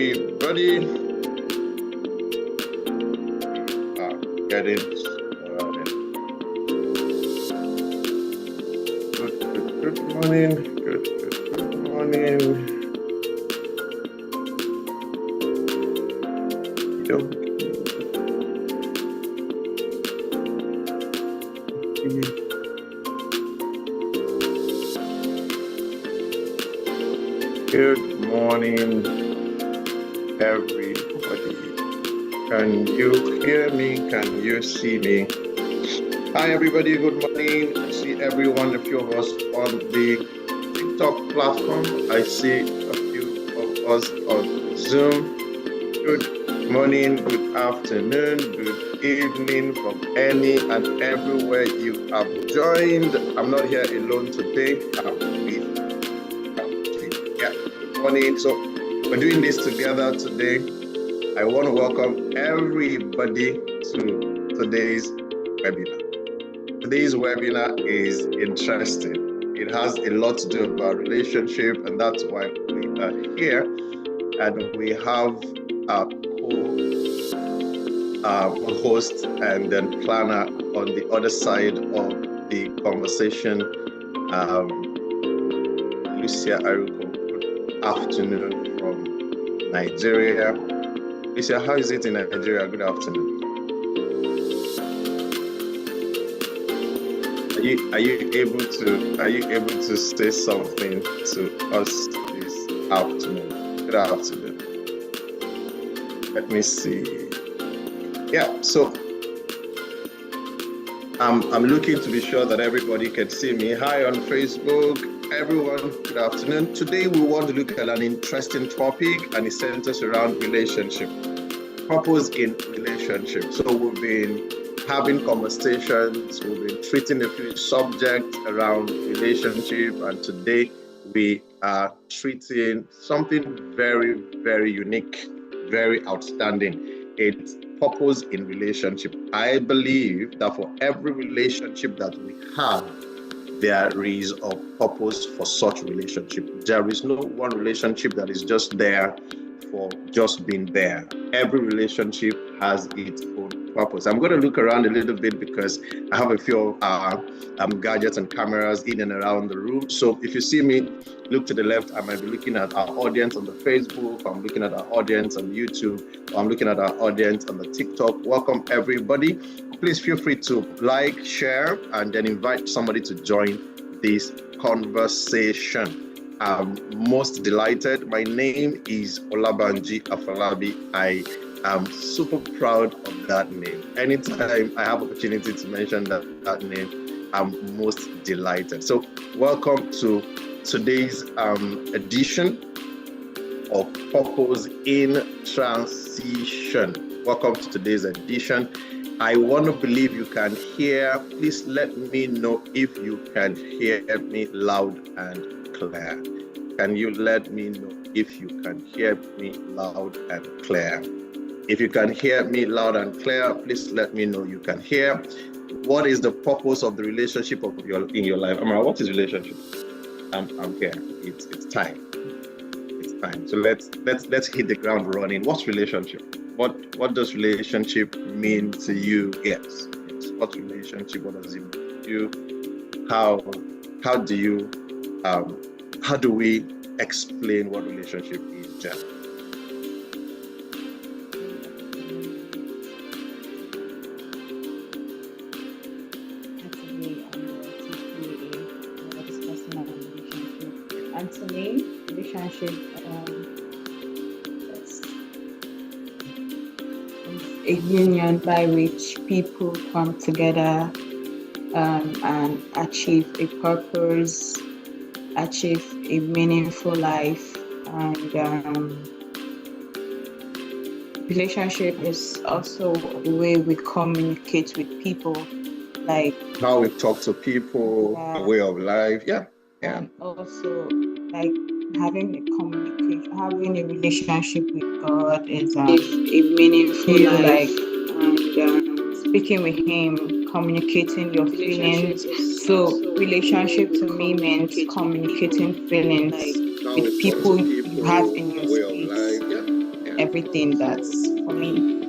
everybody. Getting started. Good morning. Good morning. Good morning, everybody. Can you hear me? Can you see me? Hi, everybody. Good morning. I see everyone, a few of us on the TikTok platform. I see a few of us on Zoom. Good morning, good afternoon, good evening from any and everywhere you have joined. I'm not here alone today. I'm with good morning. So we're doing this together today. I want to welcome everybody to today's webinar. Today's webinar is interesting. It has a lot to do about relationship, and that's why we are here. And we have our host and then planner on the other side of the conversation, Lucia Aruko. Good afternoon from Nigeria. Lucia, how is it in Nigeria? Good afternoon. Are you able to say something to us this afternoon? Good afternoon. Let me see. Yeah, so I'm looking to be sure that everybody can see me. Hi on Facebook, everyone. Good afternoon. Today we want to look at an interesting topic, and it centers around relationship, purpose in relationship. So we've been having conversations, we've been treating a few subjects around relationship, and today we are treating something very, very unique, very outstanding. It's purpose in relationship. I believe that for every relationship that we have, there is a purpose for such relationship. There is no one relationship that is just there for just being there. Every relationship has its own purpose. I'm going to look around a little bit because I have a few gadgets and cameras in and around the room. So if you see me, look to the left, I might be looking at our audience on the Facebook, I'm looking at our audience on YouTube, or I'm looking at our audience on the TikTok. Welcome, everybody. Please feel free to like, share, and then invite somebody to join this conversation. I'm most delighted. My name is Olabanji Afalabi. I am super proud of that name. Anytime I have opportunity to mention that name, I'm most delighted. So welcome to today's edition of Purpose in Transition. Welcome to today's edition. I want to believe you can hear. Please let me know if you can hear me loud and clear. Can you let me know if you can hear me loud and clear? If you can hear me loud and clear, please let me know you can hear. What is the purpose of the relationship in your life? Amara, what is relationship? I'm here. It's time. It's time. So let's hit the ground running. What's relationship? What does relationship mean to you? Yes. What relationship? What does it mean to you? How do we explain what relationship is generally? And to me, relationship is a union by which people come together and achieve a purpose, achieve a meaningful life. And relationship is also the way we communicate with people, like how we talk to people, a way of life. Yeah. And also like having a relationship with God is a meaningful life, and speaking with Him, communicating your feelings. So relationship to me means communicating feelings with people you have in your space. everything. That's for me.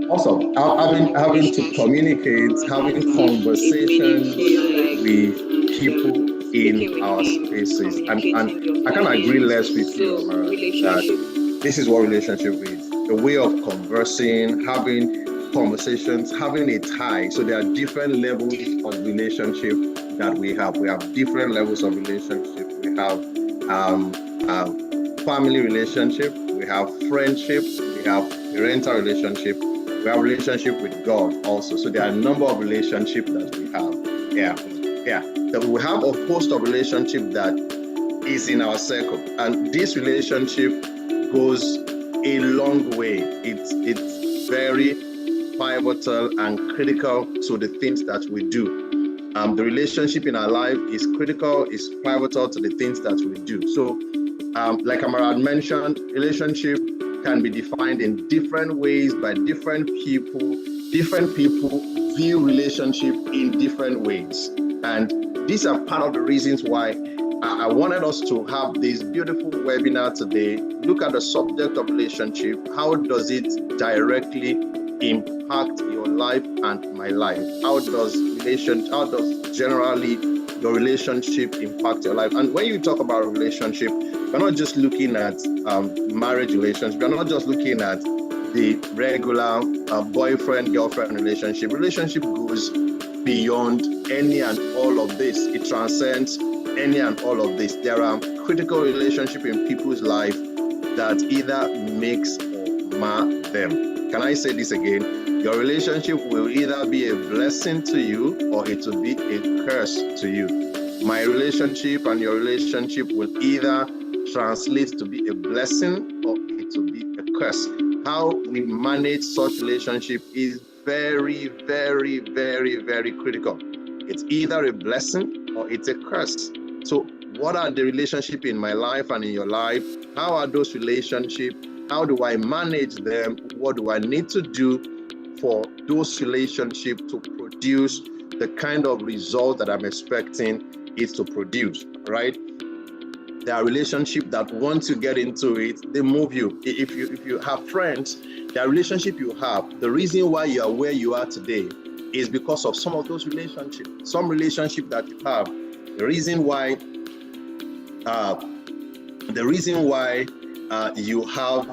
Awesome. Having to communicate, having conversations with people in our spaces. And I can't agree less with you, Amara, that this is what relationship is. A way of conversing, having conversations, having a tie. So there are different levels of relationship that we have. We have different levels of relationship. We have family relationship, we have friendship, we have parental relationship, we have relationship with God also. So there are a number of relationships that we have. Yeah. So we have a host of relationship that is in our circle, and this relationship goes a long way. It's very pivotal and critical to the things that we do. The relationship in our life is critical, is pivotal to the things that we do. So, like Amara had mentioned, relationship can be defined in different ways by different people. Different people view relationship in different ways. And these are part of the reasons why I wanted us to have this beautiful webinar today. Look at the subject of relationship. How does it directly impact your life and my life? How does generally your relationship impact your life? And when you talk about relationship, we're not just looking at marriage relations. We're not just looking at the regular boyfriend-girlfriend relationship. Relationship goes beyond any and all of this. It transcends any and all of this. There are critical relationships in people's life that either makes or mar them. Can I say this again? Your relationship will either be a blessing to you or it will be a curse to you. My relationship and your relationship will either translate to be a blessing or it will be a curse. How we manage such relationship is very, very, very, very critical. It's either a blessing or it's a curse. So what are the relationships in my life and in your life? How are those relationships? How do I manage them? What do I need to do for those relationships to produce the kind of result that I'm expecting it to produce, right? There are relationships that once you get into it, they move you. If you have friends, the relationship you have, the reason why you are where you are today is because of some of those relationships. Some relationship that you have, the reason why you have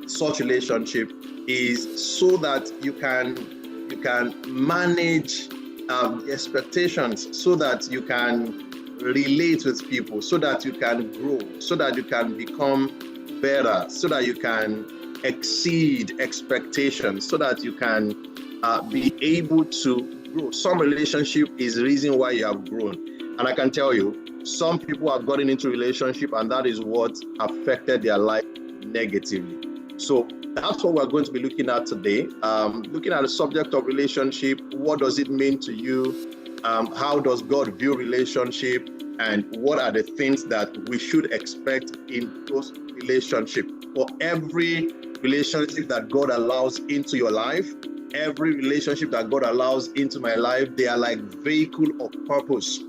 such relationship is so that you can manage expectations, so that you can relate with people, so that you can grow, so that you can become better, so that you can exceed expectations, so that you can be able to grow. Some relationship is the reason why you have grown. And I can tell you, some people have gotten into relationship and that is what affected their life negatively. So that's what we're going to be looking at today. Looking at the subject of relationship. What does it mean to you? How does God view relationship? And what are the things that we should expect in those relationships? For every relationship that God allows into your life, every relationship that God allows into my life, they are like vehicle of purpose.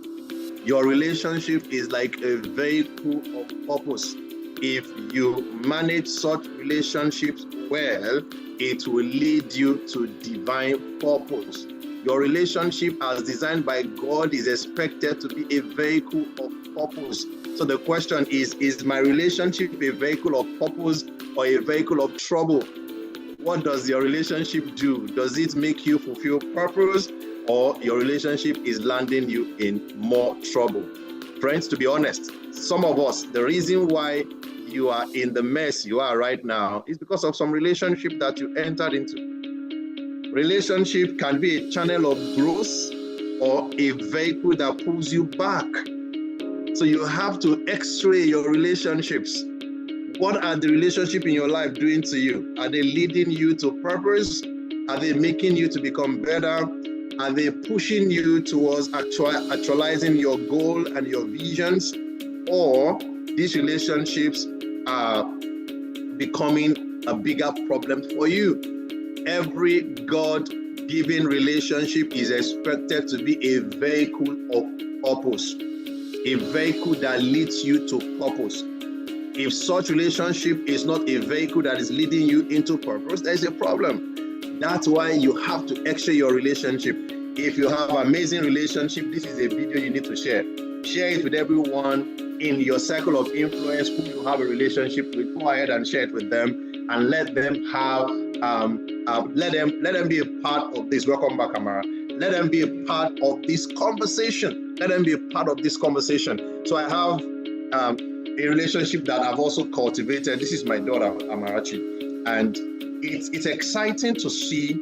Your relationship is like a vehicle of purpose. If you manage such relationships well, it will lead you to divine purpose. Your relationship as designed by God is expected to be a vehicle of purpose. So the question is my relationship a vehicle of purpose or a vehicle of trouble? What does your relationship do? Does it make you fulfill purpose, or your relationship is landing you in more trouble? Friends, to be honest, some of us, the reason why you are in the mess you are right now is because of some relationship that you entered into. Relationship can be a channel of growth or a vehicle that pulls you back. So you have to x-ray your relationships. What are the relationships in your life doing to you? Are they leading you to purpose? Are they making you to become better? Are they pushing you towards actualizing your goal and your visions? Or these relationships are becoming a bigger problem for you? Every God-given relationship is expected to be a vehicle of purpose, a vehicle that leads you to purpose. If such relationship is not a vehicle that is leading you into purpose, there's a problem. That's why you have to extra your relationship. If you have an amazing relationship, this is a video you need to share. Share it with everyone in your circle of influence who you have a relationship with. Go ahead and share it with them and let them have let them be a part of this. Welcome back, Amara. Let them be a part of this conversation. Let them be a part of this conversation. So I have a relationship that I've also cultivated. This is my daughter, Amarachi, and it's exciting to see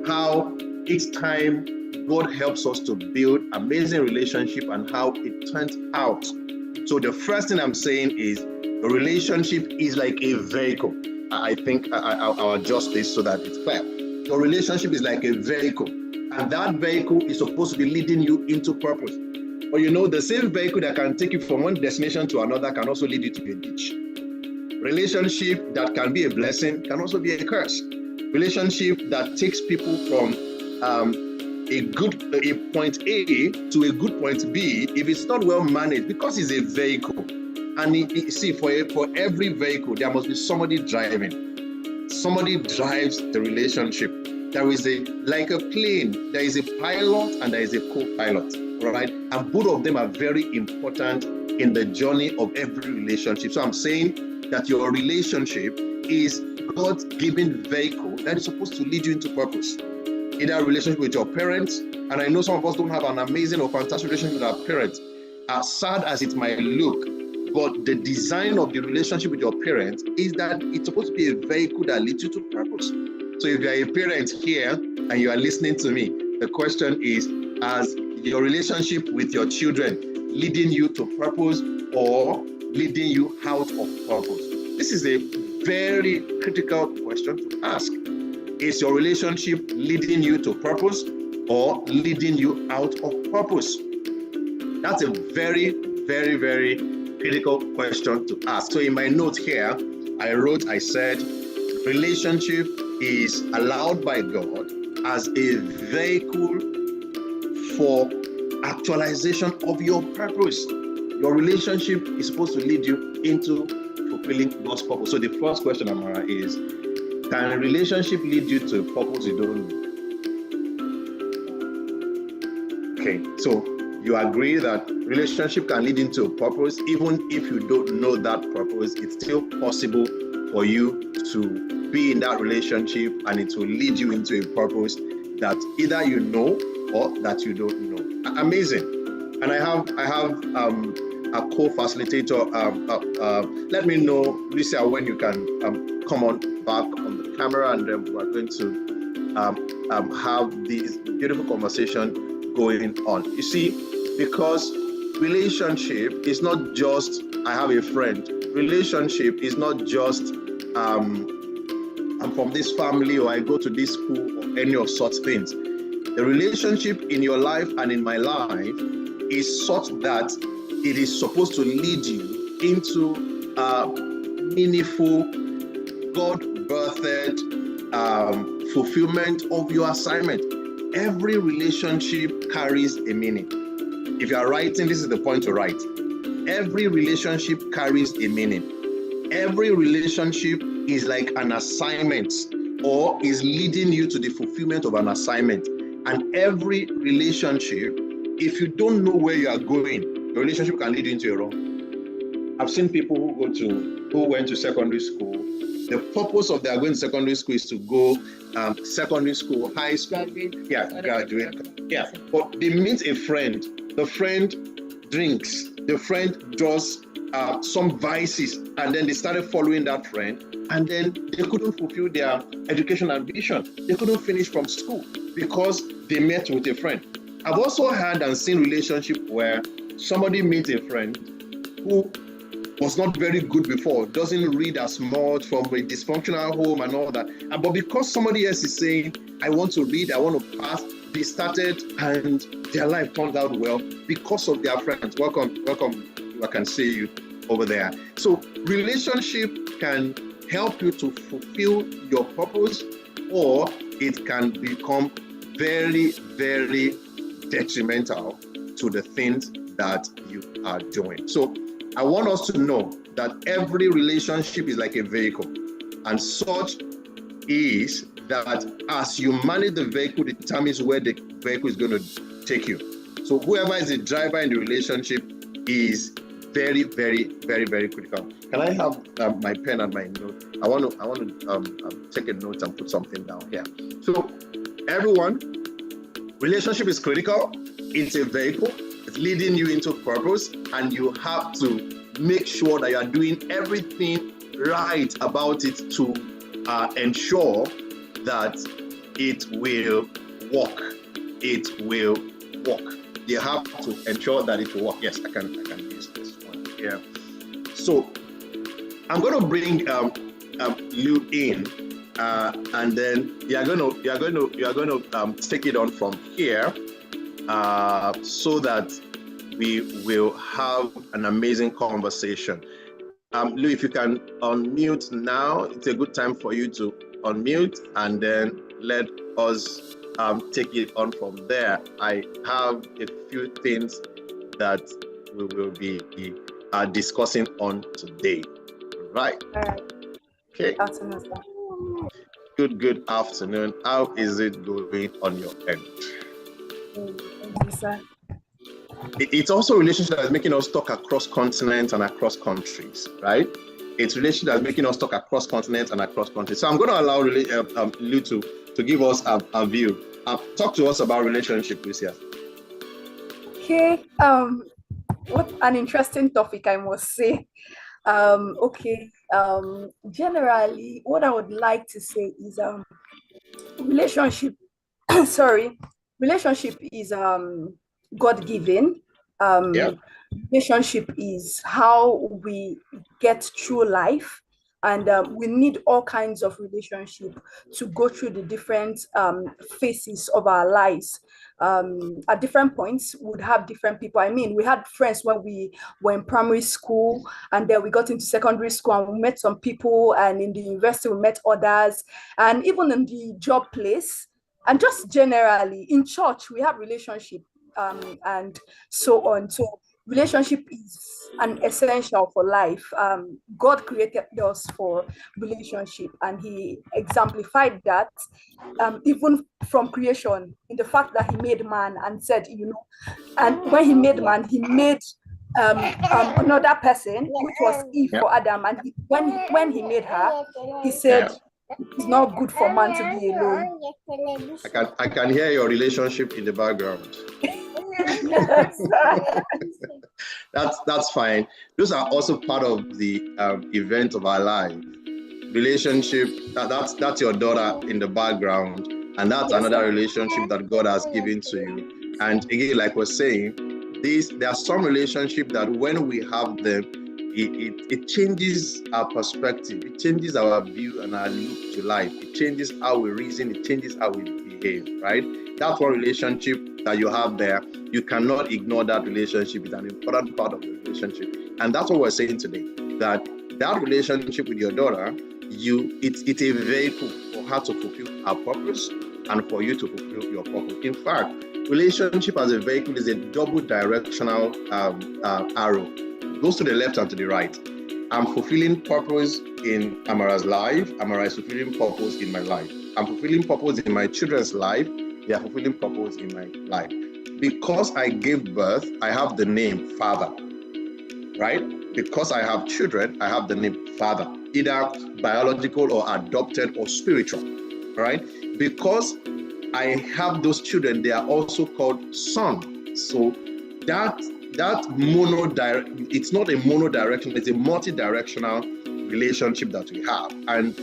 how each time God helps us to build amazing relationship and how it turns out. So the first thing I'm saying is a relationship is like a vehicle. I think I'll adjust this so that it's clear. Your relationship is like a vehicle, and that vehicle is supposed to be leading you into purpose. But you know, the same vehicle that can take you from one destination to another can also lead you to a ditch. Relationship that can be a blessing can also be a curse. Relationship that takes people from a point A to a good point B, if it's not well managed, because it's a vehicle. And see, for every vehicle, there must be somebody driving. Somebody drives the relationship. There is like a plane, there is a pilot and there is a co-pilot, right? And both of them are very important in the journey of every relationship. So I'm saying that your relationship is God's given vehicle that is supposed to lead you into purpose. Either a relationship with your parents, and I know some of us don't have an amazing or fantastic relationship with our parents, as sad as it might look, but the design of the relationship with your parents is that it's supposed to be a vehicle that leads you to purpose. So if you're a parent here and you are listening to me, the question is, as your relationship with your children leading you to purpose or leading you out of purpose? This is a very critical question to ask. Is your relationship leading you to purpose or leading you out of purpose? That's a very, very, very critical question to ask. So in my note here, I said, relationship is allowed by God as a vehicle for actualization of your purpose. Your relationship is supposed to lead you into fulfilling God's purpose. So the first question, Amara, is, can a relationship lead you to a purpose you don't know? Okay, so you agree that relationship can lead into a purpose. Even if you don't know that purpose, it's still possible for you to be in that relationship and it will lead you into a purpose that either you know or that you don't know. Amazing. And I have a co-facilitator. Let me know, Lucia, when you can come on back on the camera, and then we're going to have this beautiful conversation going on. You see, because relationship is not just I have a friend. Relationship is not just I'm from this family or I go to this school or any of such things. The relationship in your life and in my life is such that it is supposed to lead you into meaningful, God-birthed fulfillment of your assignment. Every relationship carries a meaning. If you are writing, this is the point to write. Every relationship carries a meaning. Every relationship is like an assignment or is leading you to the fulfillment of an assignment. And every relationship, if you don't know where you are going, your relationship can lead you into a wrong. I've seen people who went to secondary school. The purpose of their going to secondary school is to go secondary school, high school. Graduate. Yeah, but they meet a friend. The friend drinks. The friend does some vices, and then they started following that friend, and then they couldn't fulfill their education ambition. They couldn't finish from school because they met with a friend. I've also had and seen relationship where somebody meets a friend who was not very good before, doesn't read as much, from a dysfunctional home and all that. But because somebody else is saying, I want to read, I want to pass, they started and their life turned out well because of their friends. Welcome, I can see you over there. So relationship can help you to fulfill your purpose, or it can become very, very detrimental to the things that you are doing. So I want us to know that every relationship is like a vehicle, and such is that as you manage the vehicle determines where the vehicle is going to take you. So whoever is the driver in the relationship is very, very, very, very critical. Can I have my pen and my note? I want to take a note and put something down here. So everyone, relationship is critical. It's a vehicle. It's leading you into purpose, and you have to make sure that you are doing everything right about it to ensure that it will work. It will work. You have to ensure that it will work. Yes, I can use this one here. So I'm going to bring Lou in, and then you're going to take it on from here, so that we will have an amazing conversation. Lou, if you can unmute now, it's a good time for you to unmute, and then let us take it on from there. I have a few things that we will be discussing on today. Right. All right. Okay. Afternoon, sir. Good afternoon. How is it going on your end? Thank you, sir. It's also a relationship that's making us talk across continents and across countries, right? It's a relationship that's making us talk across continents and across countries. So I'm going to allow Lou to give us a view. Talk to us about relationship, Lucia. Okay. What an interesting topic, I must say. Okay. Generally, what I would like to say is relationship. Relationship is God-given. Yeah. Relationship is how we get through life, and we need all kinds of relationship to go through the different phases of our lives. At different points, we would have different people. I mean, we had friends when we were in primary school, and then we got into secondary school and we met some people, and in the university we met others, and even in the job place, and just generally in church we have relationship, and so on. So relationship is an essential for life. God created us for relationship, and he exemplified that even from creation, in the fact that he made man and said, and when he made man, he made another person, which was Eve for Adam, and when he made her, he said, it's not good for man to be alone. I can hear your relationship in the background. That's fine. Those are also part of the event of our life. Relationship, that's your daughter in the background, and that's another relationship that God has given to you. And again, like we're saying, there are some relationships that when we have them, it changes our perspective, it changes our view and our look to life, it changes how we reason, it changes how we behave, right? That's one relationship that you have there. You cannot ignore that relationship. It's an important part of the relationship. And that's what we're saying today, that relationship with your daughter, it's a vehicle for her to fulfill her purpose and for you to fulfill your purpose. In fact, relationship as a vehicle is a double directional arrow. It goes to the left and to the right. I'm fulfilling purpose in Amara's life. Amara is fulfilling purpose in my life. I'm fulfilling purpose in my children's life. They are fulfilling purpose in my life. Because I gave birth, I have the name Father, right? Because I have children, I have the name Father, either biological or adopted or spiritual, right? Because I have those children, they are also called son. So it's not a monodirectional, it's a multi-directional relationship that we have. And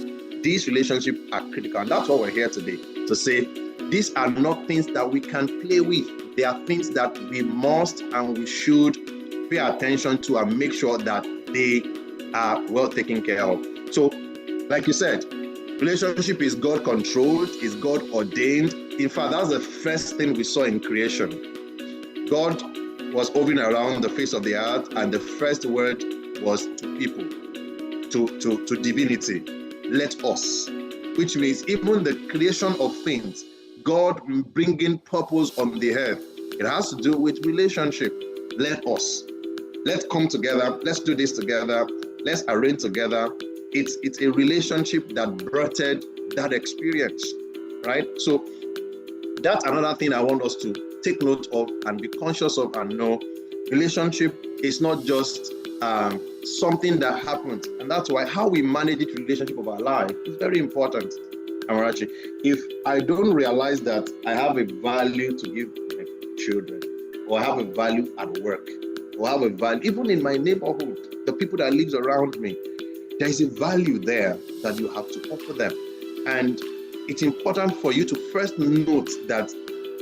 these relationships are critical. And that's what we're here today to say. These are not things that we can play with. They are things that we must and we should pay attention to and make sure that they are well taken care of. So, like you said, relationship is God controlled, is God ordained. In fact, that's the first thing we saw in creation. God was hovering around the face of the earth, and the first word was to people, to divinity. Let us, which means even the creation of things, God bringing purpose on the earth, it has to do with relationship. Let us. Let's come together. Let's do this together. let's arrange together. It's a relationship that birthed that experience, right? So that's another thing I want us to take note of and be conscious of and know. Relationship is not just something that happens, and that's why how we manage the relationship of our life is very important. Amarachi, if I don't realize that I have a value to give my children, or I have a value at work, or I have a value even in my neighborhood, the people that lives around me, there is a value there that you have to offer them. And it's important for you to first note that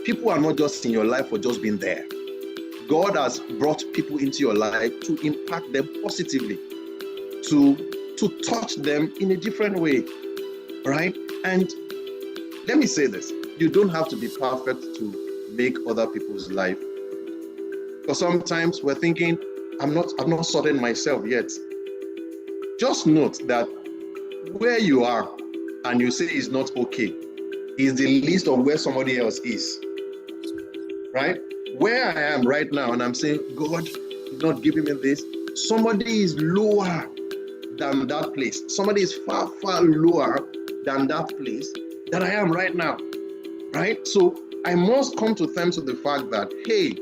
people are not just in your life for just being there. God has brought people into your life to impact them positively, to touch them in a different way, right? And let me say this, you don't have to be perfect to make other people's life. Because sometimes we're thinking, I'm not sorted myself yet. Just note that where you are and you say it's not okay is the least of where somebody else is, right? Where I am right now and I'm saying, God is not giving me this, somebody is lower than that place. Somebody is far, far lower than that place that I am right now, right? So I must come to terms with the fact that, hey,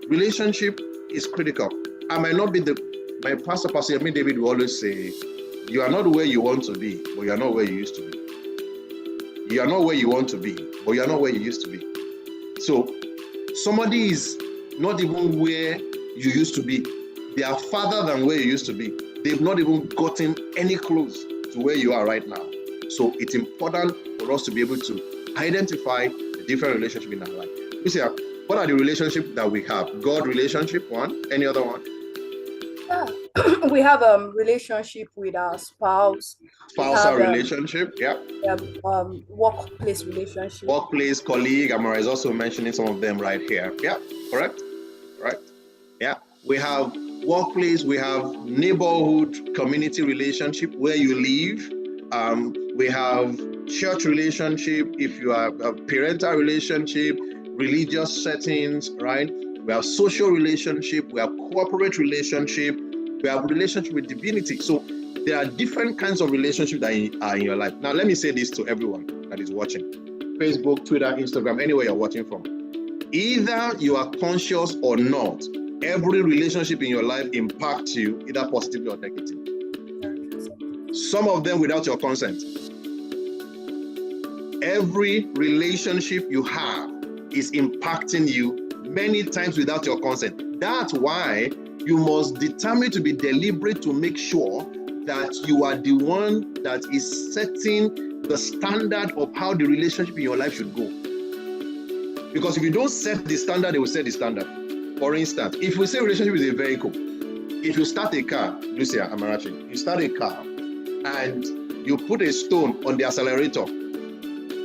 relationship is critical. I might not be my pastor, Pastor Yemi David, will always say, you are not where you want to be, but you are not where you used to be. You are not where you want to be, but you are not where you used to be. So somebody is not even where you used to be. They are farther than where you used to be. They've not even gotten any close to where you are right now. So it's important for us to be able to identify the different relationships in our life. You see, what are the relationships that we have? God relationship, one. Any other one? We have a relationship with our spouse. Spousal relationship, yeah. Workplace relationship. Workplace, colleague. Amara is also mentioning some of them right here. Yeah, correct? Right. Yeah. We have workplace, we have neighborhood, community relationship where you live. We have church relationship, if you are a parental relationship, religious settings, right? We have social relationship, we have corporate relationship, we have relationship with divinity. So there are different kinds of relationships that are in your life. Now, let me say this to everyone that is watching. Facebook, Twitter, Instagram, anywhere you're watching from. Either you are conscious or not, every relationship in your life impacts you either positively or negatively. Some of them without your consent. Every relationship you have is impacting you many times without your consent. That's why you must determine to be deliberate to make sure that you are the one that is setting the standard of how the relationship in your life should go. Because if you don't set the standard, they will set the standard. For instance, if we say relationship is a vehicle, if you start a car, Lucia Amarachi, you start a car and you put a stone on the accelerator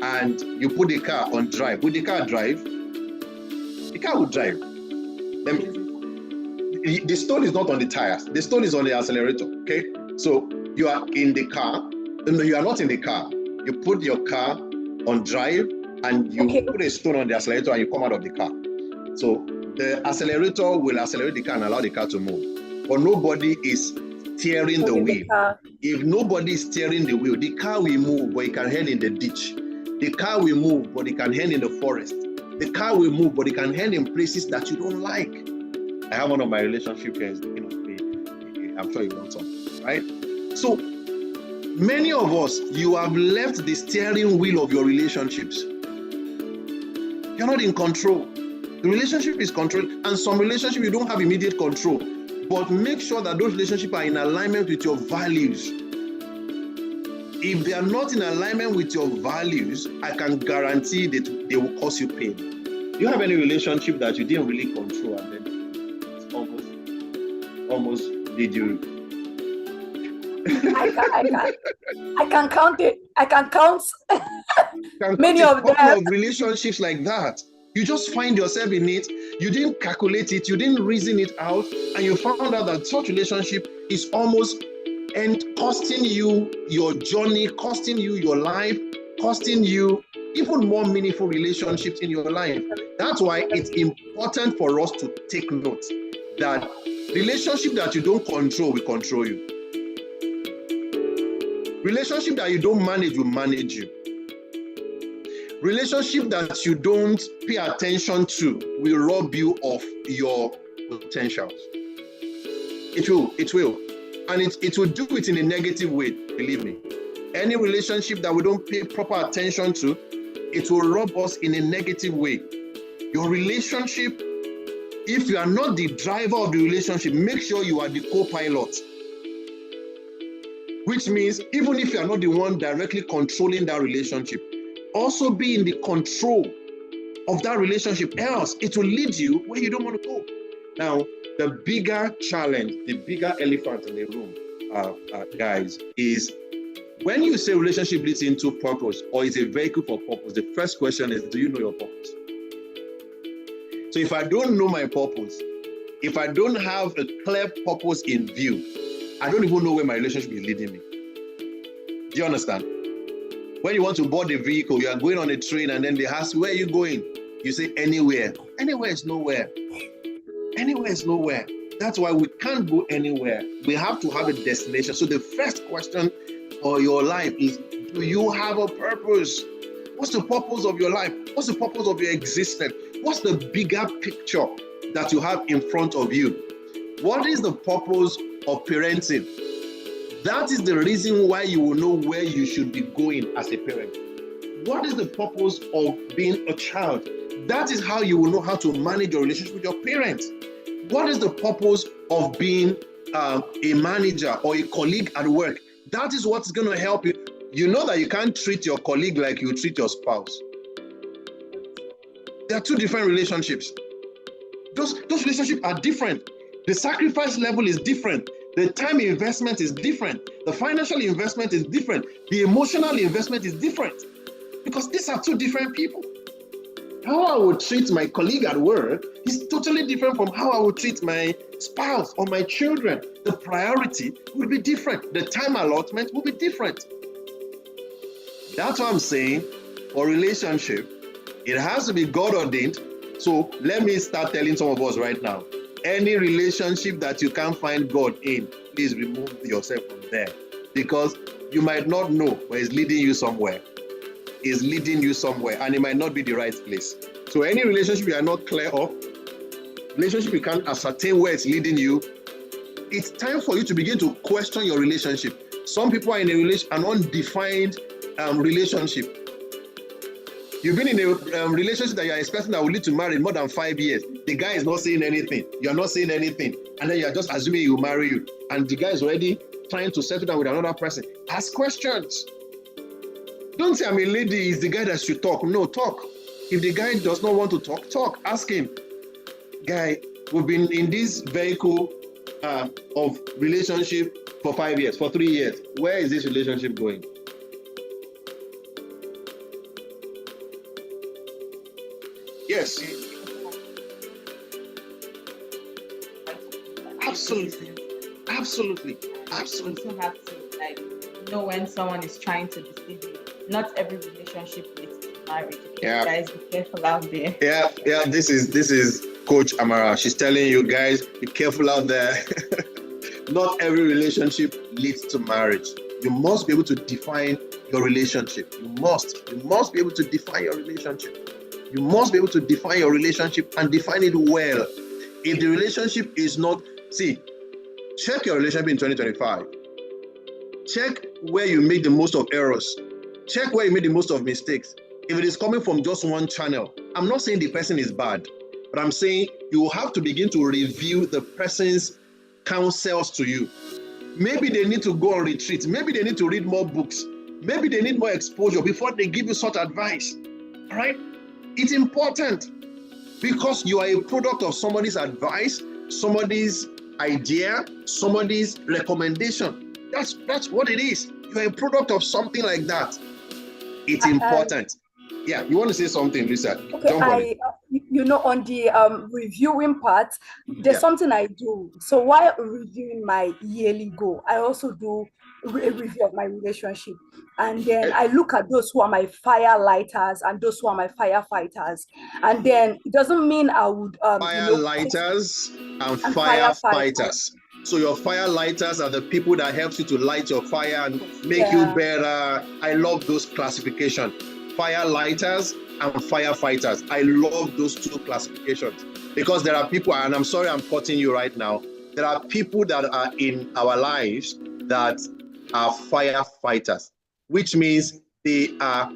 and you put the car on drive, will the car drive? The car will drive. The stone is not on the tires, the stone is on the accelerator, okay? So you are in the car, no, you are not in the car. You put your car on drive and you put a stone on the accelerator and you come out of the car. So the accelerator will accelerate the car and allow the car to move. But nobody is steering the wheel. If nobody is steering the wheel, the car will move, but it can end in the ditch. The car will move, but it can end in the forest. The car will move, but it can end in places that you don't like. I have one of my relationship here. I'm sure you want some, right? So many of us, you have left the steering wheel of your relationships. You're not in control. The relationship is controlled, and some relationship you don't have immediate control. But make sure that those relationships are in alignment with your values. If they are not in alignment with your values, I can guarantee that they will cause you pain. Do you have any relationship that you didn't really control and then it's almost did you? I can count it. I can count many of them. Of relationships like that. You just find yourself in it. You didn't calculate it. You didn't reason it out, and you found out that such relationship is almost costing you your journey, costing you your life, costing you even more meaningful relationships in your life. That's why it's important for us to take note that Relationship that you don't control will control you. Relationship that you don't manage will manage you. Relationship that you don't pay attention to will rob you of your potentials. It will. And it will do it in a negative way, believe me. Any relationship that we don't pay proper attention to, it will rob us in a negative way. Your relationship, if you are not the driver of the relationship, make sure you are the co-pilot. Which means even if you are not the one directly controlling that relationship, also be in the control of that relationship, else it will lead you where you don't want to go. Now, the bigger challenge, the bigger elephant in the room, guys, is when you say relationship leads into purpose or is a vehicle for purpose, the first question is, do you know your purpose? So if I don't know my purpose, if I don't have a clear purpose in view, I don't even know where my relationship is leading me. Do you understand? When you want to board a vehicle, you are going on a train and then they ask, where are you going? You say, anywhere. Anywhere is nowhere. Anywhere is nowhere. That's why we can't go anywhere. We have to have a destination. So the first question for your life is, do you have a purpose? What's the purpose of your life? What's the purpose of your existence? What's the bigger picture that you have in front of you? What is the purpose of parenting? That is the reason why you will know where you should be going as a parent. What is the purpose of being a child? That is how you will know how to manage your relationship with your parents. What is the purpose of being a manager or a colleague at work? That is what's going to help you. You know that you can't treat your colleague like you treat your spouse. There are two different relationships. Those relationships are different. The sacrifice level is different. The time investment is different. The financial investment is different. The emotional investment is different. Because these are two different people. How I would treat my colleague at work is totally different from how I would treat my spouse or my children. The priority will be different. The time allotment will be different. That's what I'm saying. For relationship, it has to be God ordained. So let me start telling some of us right now. Any relationship that you can't find God in, please remove yourself from there. Because you might not know, but it's leading you somewhere. It's leading you somewhere, and it might not be the right place. So any relationship you are not clear of, relationship you can't ascertain where it's leading you, it's time for you to begin to question your relationship. Some people are in an undefined relationship. You've been in a relationship that you're expecting that will lead to marriage more than 5 years. The guy is not saying anything. You're not saying anything. And then you're just assuming he will marry you. And the guy is already trying to settle down with another person. Ask questions. Don't say, I'm a lady, it's the guy that should talk. No, talk. If the guy does not want to talk, talk. Ask him. Guy, we've been in this vehicle of relationship for 5 years, for 3 years. Where is this relationship going? Yes. Absolutely. Absolutely. Absolutely. You also have to know when someone is trying to deceive you. Not every relationship leads to marriage. Yeah. Guys, be careful out there. Yeah. This is Coach Amara. She's telling you guys, be careful out there. Not every relationship leads to marriage. You must be able to define your relationship. You must be able to define your relationship. You must be able to define your relationship and define it well. If the relationship is not, check your relationship in 2025. Check where you make the most of errors. Check where you made the most of mistakes. If it is coming from just one channel, I'm not saying the person is bad, but I'm saying you will have to begin to review the person's counsels to you. Maybe they need to go on retreat. Maybe they need to read more books. Maybe they need more exposure before they give you such advice. All right? It's important because you are a product of somebody's advice, somebody's idea, somebody's recommendation. That's what it is. You are a product of something like that. It's important. Yeah, you want to say something, Lisa? Okay, on the reviewing part, there's something I do. So while reviewing my yearly goal, I also do a review of my relationship. And then I look at those who are my fire lighters and those who are my firefighters. And then it doesn't mean I would fire lighters and firefighters. So your fire lighters are the people that helps you to light your fire and make you better. I love those classifications. Fire lighters and firefighters. I love those two classifications because there are people, and I'm sorry I'm cutting you right now. There are people that are in our lives that are firefighters, which means they are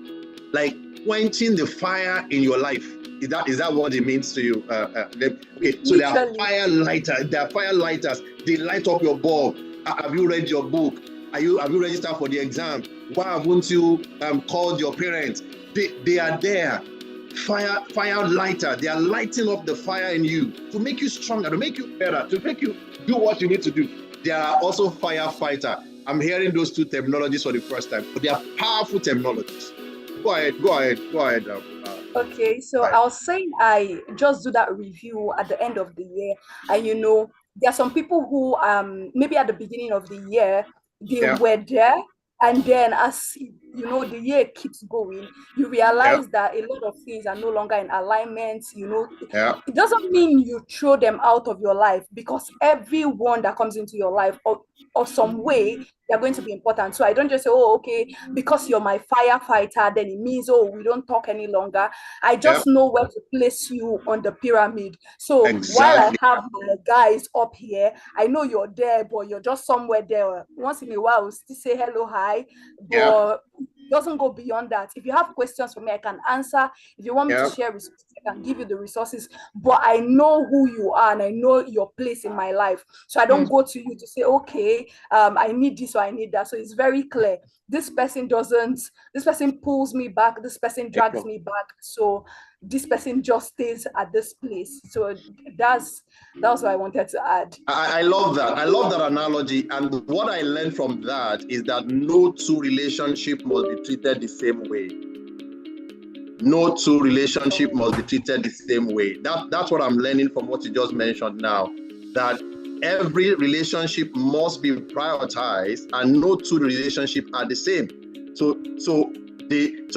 like quenching the fire in your life. Is that what it means to you? Okay, so they are fire lighters. They are fire lighters. They light up your bulb. Have you read your book? Have you registered for the exam? Why haven't you called your parents? They are there. Fire lighter. They are lighting up the fire in you to make you stronger, to make you better, to make you do what you need to do. They are also firefighter. I'm hearing those two terminologies for the first time, but they are powerful terminologies. Go ahead. Okay, so I was saying I just do that review at the end of the year, and there are some people who maybe at the beginning of the year they were there, and then as the year keeps going, you realize that a lot of things are no longer in alignment. It doesn't mean you throw them out of your life, because everyone that comes into your life or some way, they're going to be important. So I don't just say, oh, okay, because you're my firefighter, then it means, oh, we don't talk any longer. I just know where to place you on the pyramid. So while I have my guys up here, I know you're there, but you're just somewhere there. Once in a while, we'll still say hello, hi, but it doesn't go beyond that. If you have questions for me, I can answer. If you want me to share resources, I can give you the resources, but I know who you are and I know your place in my life. So I don't go to you to say, okay, I need this or I need that. So it's very clear. This person pulls me back. This person drags me back. So this person just stays at this place. So that's what I wanted to add. I love that. I love that analogy. And what I learned from that is that no two relationships must be treated the same way. No two relationship must be treated the same way. That's what I'm learning from what you just mentioned now, that every relationship must be prioritized and no two relationships are the same. So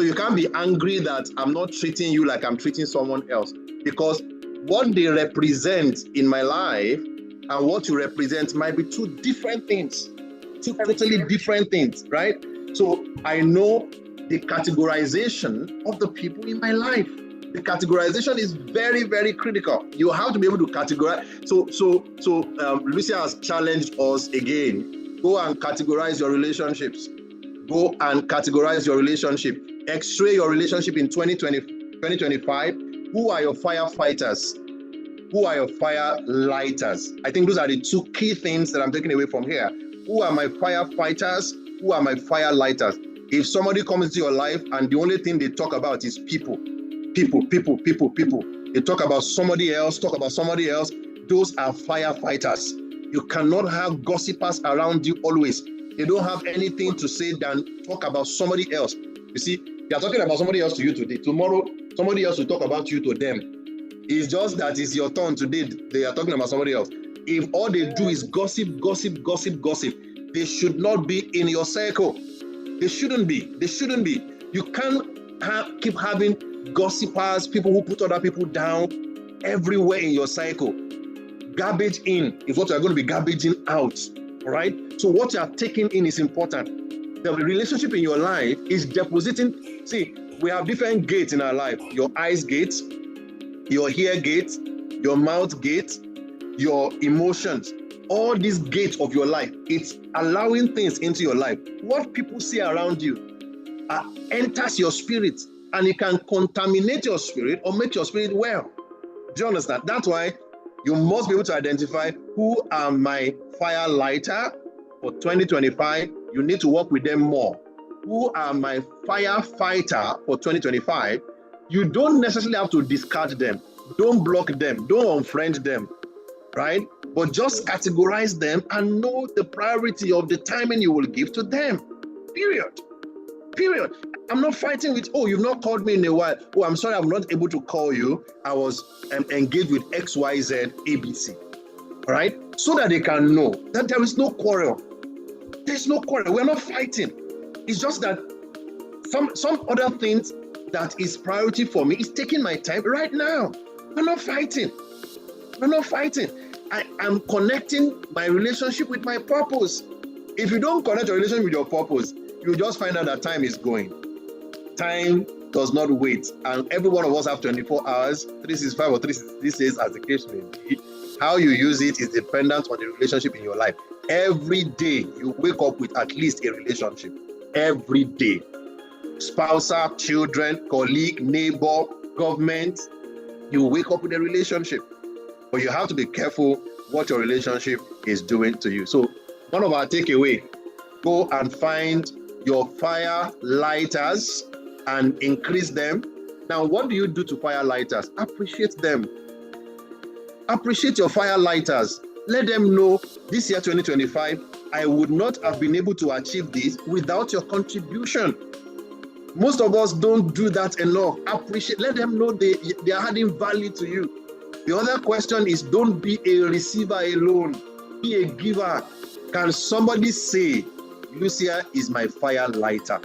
you can't be angry that I'm not treating you like I'm treating someone else, because what they represent in my life and what you represent might be two different things, two totally different things, right? So I know the categorization of the people in my life. The categorization is very, very critical. You have to be able to categorize. So Lucia has challenged us again. Go and categorize your relationships. Go and categorize your relationship. X-ray your relationship in 2025. Who are your firefighters? Who are your fire lighters? I think those are the two key things that I'm taking away from here. Who are my firefighters? Who are my fire lighters? If somebody comes into your life and the only thing they talk about is people. They talk about somebody else, those are firefighters. You cannot have gossipers around you always. They don't have anything to say than talk about somebody else. You see, they are talking about somebody else to you today. Tomorrow, somebody else will talk about you to them. It's just that it's your turn today. They are talking about somebody else. If all they do is gossip, they should not be in your circle. They shouldn't be. You can't keep having gossipers, people who put other people down everywhere in your cycle. Garbage in is what you're going to be garbaging out, all right? So what you are taking in is important. The relationship in your life is depositing. See, we have different gates in our life. Your eyes gate, your ear gate, your mouth gate, your emotions. All these gates of your life, it's allowing things into your life. What people see around you enters your spirit, and it can contaminate your spirit or make your spirit well. Do you understand? That's why you must be able to identify who are my fire lighter for 2025. You need to work with them more. Who are my firefighter for 2025? You don't necessarily have to discard them. Don't block them. Don't unfriend them, right? But just categorize them and know the priority of the timing you will give to them. Period. I'm not fighting with, oh, you've not called me in a while. Oh, I'm sorry, I'm not able to call you. I was engaged with XYZ ABC. All right? So that they can know that there is no quarrel. There's no quarrel. We're not fighting. It's just that some other things that is priority for me is taking my time right now. We're not fighting. We're not fighting. I'm connecting my relationship with my purpose. If you don't connect your relationship with your purpose, you just find out that time is going. Time does not wait. And every one of us have 24 hours, 365 or 366 days as the case may be. How you use it is dependent on the relationship in your life. Every day you wake up with at least a relationship. Every day. Spousal, children, colleague, neighbor, government, you wake up with a relationship. But you have to be careful what your relationship is doing to you. So one of our takeaway, go and find your fire lighters and increase them. Now, what do you do to fire lighters? Appreciate them. Appreciate your fire lighters. Let them know this year, 2025, I would not have been able to achieve this without your contribution. Most of us don't do that enough. Appreciate, let them know they are adding value to you. The other question is, don't be a receiver alone. Be a giver. Can somebody say, Lucia is my fire lighter?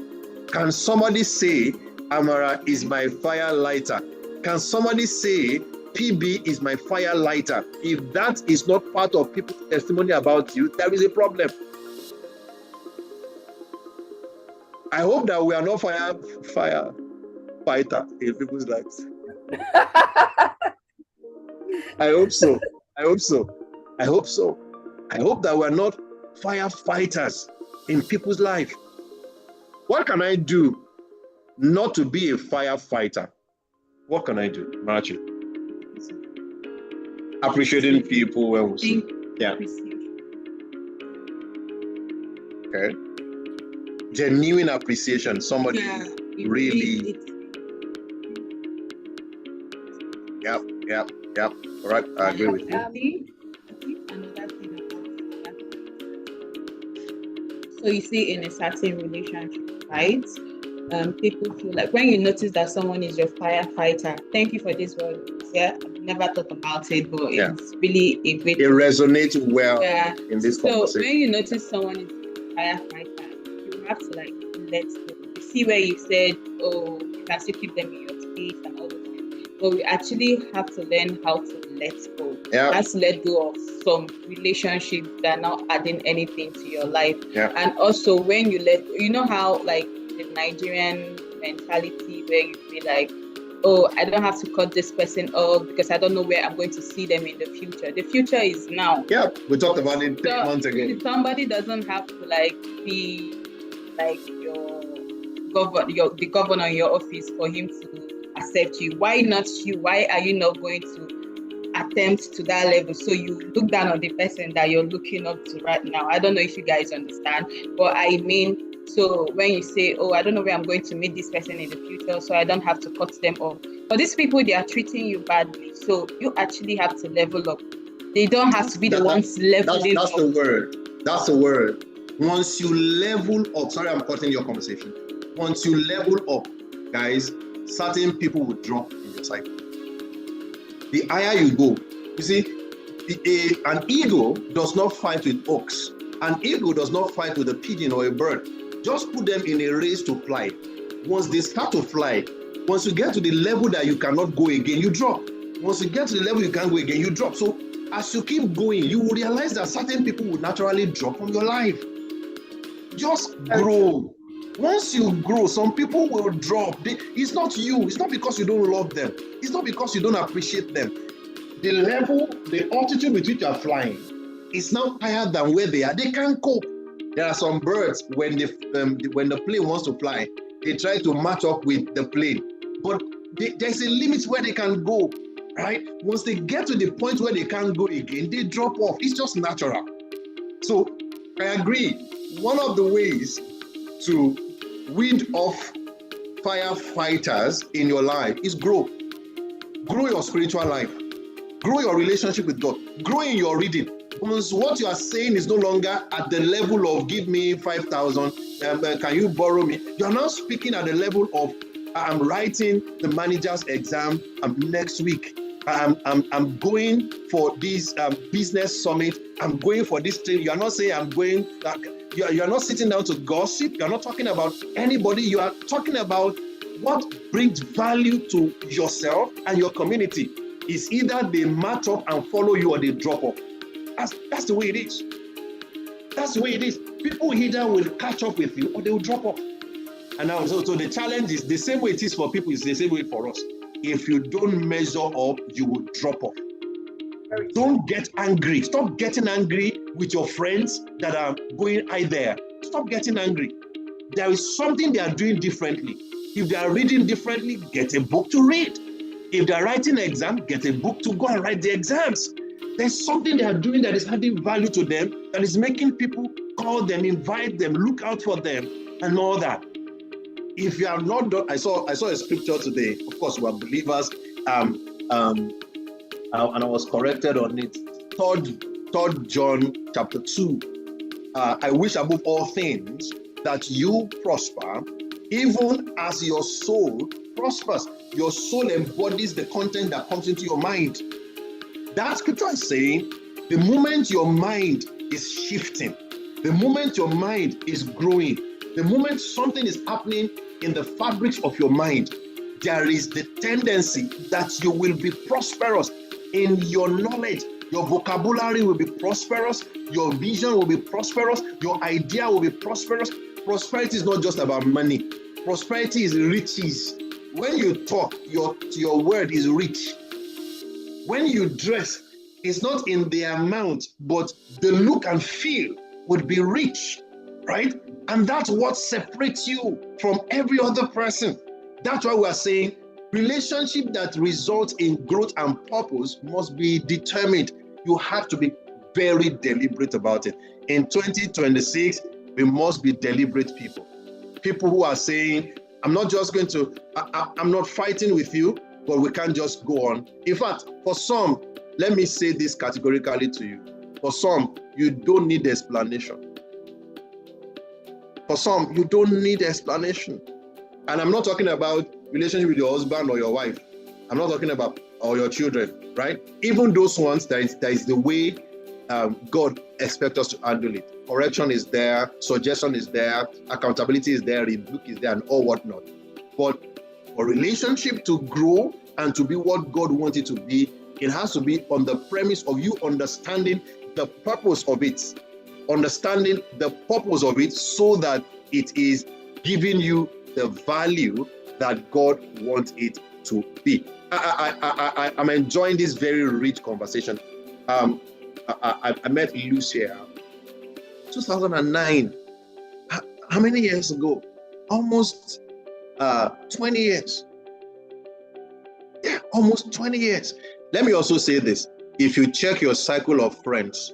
Can somebody say, Amara is my fire lighter? Can somebody say, PB is my fire lighter? If that is not part of people's testimony about you, there is a problem. I hope that we are not fire fighter in people's lives. I hope so. I hope so. I hope so. I hope that we're not firefighters in people's life. What can I do not to be a firefighter? What can I do, Marchi? Appreciating people when we see. Yeah. Okay. Genuine appreciation. Somebody really. Yep. All right, I agree with you. So you see, in a certain relationship, right? People feel like when you notice that someone is your firefighter. Thank you for this word. Yeah, I've never thought about it, but it's really a great. It resonates well in this conversation. So when you notice someone is a firefighter, you have to like let go. You see where you said, "Oh, you can still keep them in your space and all those things," but we actually have to learn how to let go. Yeah. Let's let go of some relationships that are not adding anything to your life. Yeah. And also when you know how like the Nigerian mentality where you feel like, oh, I don't have to cut this person off because I don't know where I'm going to see them in the future. The future is now. Yeah, we talked about it 3 months ago. Somebody doesn't have to like be like the governor in your office for him to accept you. Why not you? Why are you not going to attempt to that level? So you look down on the person that you're looking up to right now. I don't know if you guys understand, but I mean, so when you say, oh, I don't know where I'm going to meet this person in the future, so I don't have to cut them off. But these people, they are treating you badly. So you actually have to level up. They don't have to be the ones leveling up. That's the word. That's the word. Once you level up, sorry, I'm cutting your conversation. Once you level up, guys, certain people will drop in your cycle. The higher you go, you see, an eagle does not fight with ox. An eagle does not fight with a pigeon or a bird. Just put them in a race to fly. Once they start to fly, once you get to the level that you cannot go again, you drop. Once you get to the level you can't go again, you drop. So as you keep going, you will realize that certain people will naturally drop from your life. Just grow. Once you grow, some people will drop. It's not you. It's not because you don't love them. It's not because you don't appreciate them. The level, the altitude with which you are flying is now higher than where they are. They can't cope. There are some birds, when the plane wants to fly, they try to match up with the plane. But there's a limit where they can go, right? Once they get to the point where they can't go again, they drop off. It's just natural. So I agree. One of the ways to weed off firefighters in your life is grow. Grow your spiritual life. Grow your relationship with God. Grow in your reading. Once what you are saying is no longer at the level of give me 5,000, can you borrow me? You are now speaking at the level of I'm writing the manager's exam next week. I'm going for this business summit. I'm going for this thing. You are not saying I'm going. You are not sitting down to gossip. You are not talking about anybody. You are talking about what brings value to yourself and your community. Is either they match up and follow you, or they drop off. That's the way it is. That's the way it is. People either will catch up with you or they will drop off. And now, so the challenge is the same way it is for people, is the same way for us. If you don't measure up, you will drop off. Don't get angry. Stop getting angry with your friends that are going out there. Stop getting angry. There is something they are doing differently. If they are reading differently, get a book to read. If they are writing an exam, get a book to go and write the exams. There's something they are doing that is adding value to them, that is making people call them, invite them, look out for them, and all that. If you are not done, I saw a scripture today. Of course, we are believers, and I was corrected on it. 3 John chapter 2. I wish above all things that you prosper, even as your soul prospers. Your soul embodies the content that comes into your mind. That scripture is saying, the moment your mind is shifting, the moment your mind is growing, the moment something is happening in the fabrics of your mind, there is the tendency that you will be prosperous in your knowledge. Your vocabulary will be prosperous. Your vision will be prosperous. Your idea will be prosperous. Prosperity is not just about money. Prosperity is riches. When you talk, your word is rich. When you dress, it's not in the amount, but the look and feel would be rich, right? And that's what separates you from every other person. That's why we are saying relationship that results in growth and purpose must be determined. You have to be very deliberate about it. In 2026, we must be deliberate people. People who are saying, I'm not just going to, I'm not fighting with you, but we can't just go on. In fact, for some, let me say this categorically to you. For some, you don't need explanation. For some, you don't need explanation. And I'm not talking about relationship with your husband or your wife. I'm not talking about or your children, right? Even those ones, that is the way God expects us to handle it. Correction is there, suggestion is there, accountability is there, rebuke is there, and all whatnot. But for relationship to grow and to be what God wants it to be, it has to be on the premise of you understanding the purpose of it. Understanding the purpose of it so that it is giving you the value that God wants it to be. I'm enjoying this very rich conversation. I met Lucia 2009. How many years ago? Almost 20 years. Yeah, almost 20 years. Let me also say this. If you check your cycle of friends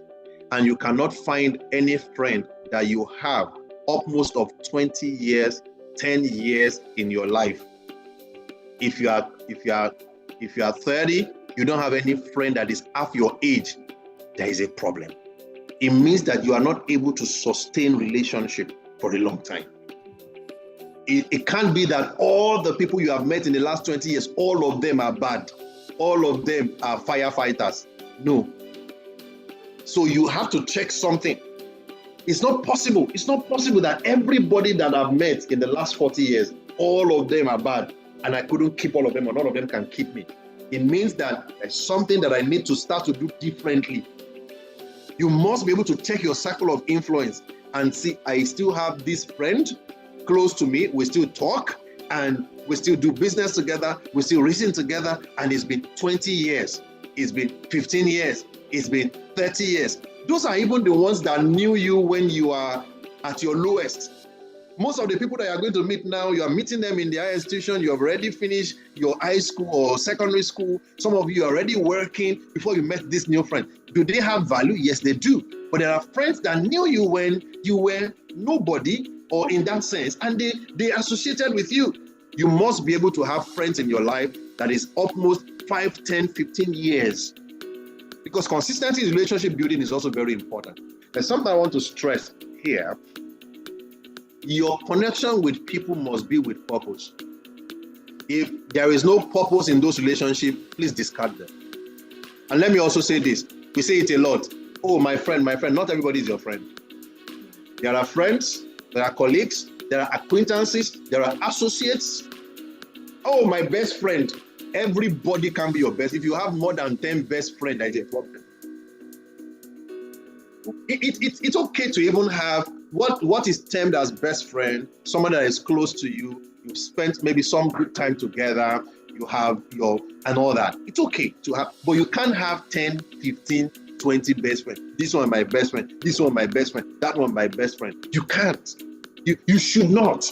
and you cannot find any friend that you have upmost of 20 years, 10 years in your life, if you are 30, you don't have any friend that is half your age, there is a problem. It means that you are not able to sustain relationship for a long time. It can't be that all the people you have met in the last 20 years, all of them are bad. All of them are firefighters. No. So you have to check something. It's not possible. It's not possible that everybody that I've met in the last 40 years, all of them are bad, and I couldn't keep all of them, or none of them can keep me. It means that there's something that I need to start to do differently. You must be able to check your circle of influence and see, I still have this friend close to me, we still talk, and we still do business together, we still reason together, and it's been 20 years, it's been 15 years, it's been 30 years. Those are even the ones that knew you when you are at your lowest. Most of the people that you are going to meet now, you are meeting them in the higher institution, you have already finished your high school or secondary school. Some of you are already working before you met this new friend. Do they have value? Yes, they do. But there are friends that knew you when you were nobody, or in that sense, and they associated with you. You must be able to have friends in your life that is almost 5, 10, 15 years. Because consistency in relationship building is also very important. There's something I want to stress here. Your connection with people must be with purpose. If there is no purpose in those relationships, please discard them. And let me also say this. We say it a lot. Oh, my friend, my friend. Not everybody is your friend. There are friends, there are colleagues, there are acquaintances, there are associates. Oh, my best friend. Everybody can be your best. If you have more than 10 best friends, that is a problem. It's okay to even have what is termed as best friend, someone that is close to you. You've spent maybe some good time together. You have and all that. It's okay to have, but you can't have 10, 15, 20 best friends. This one my best friend, this one my best friend, that one my best friend. You can't. You should not.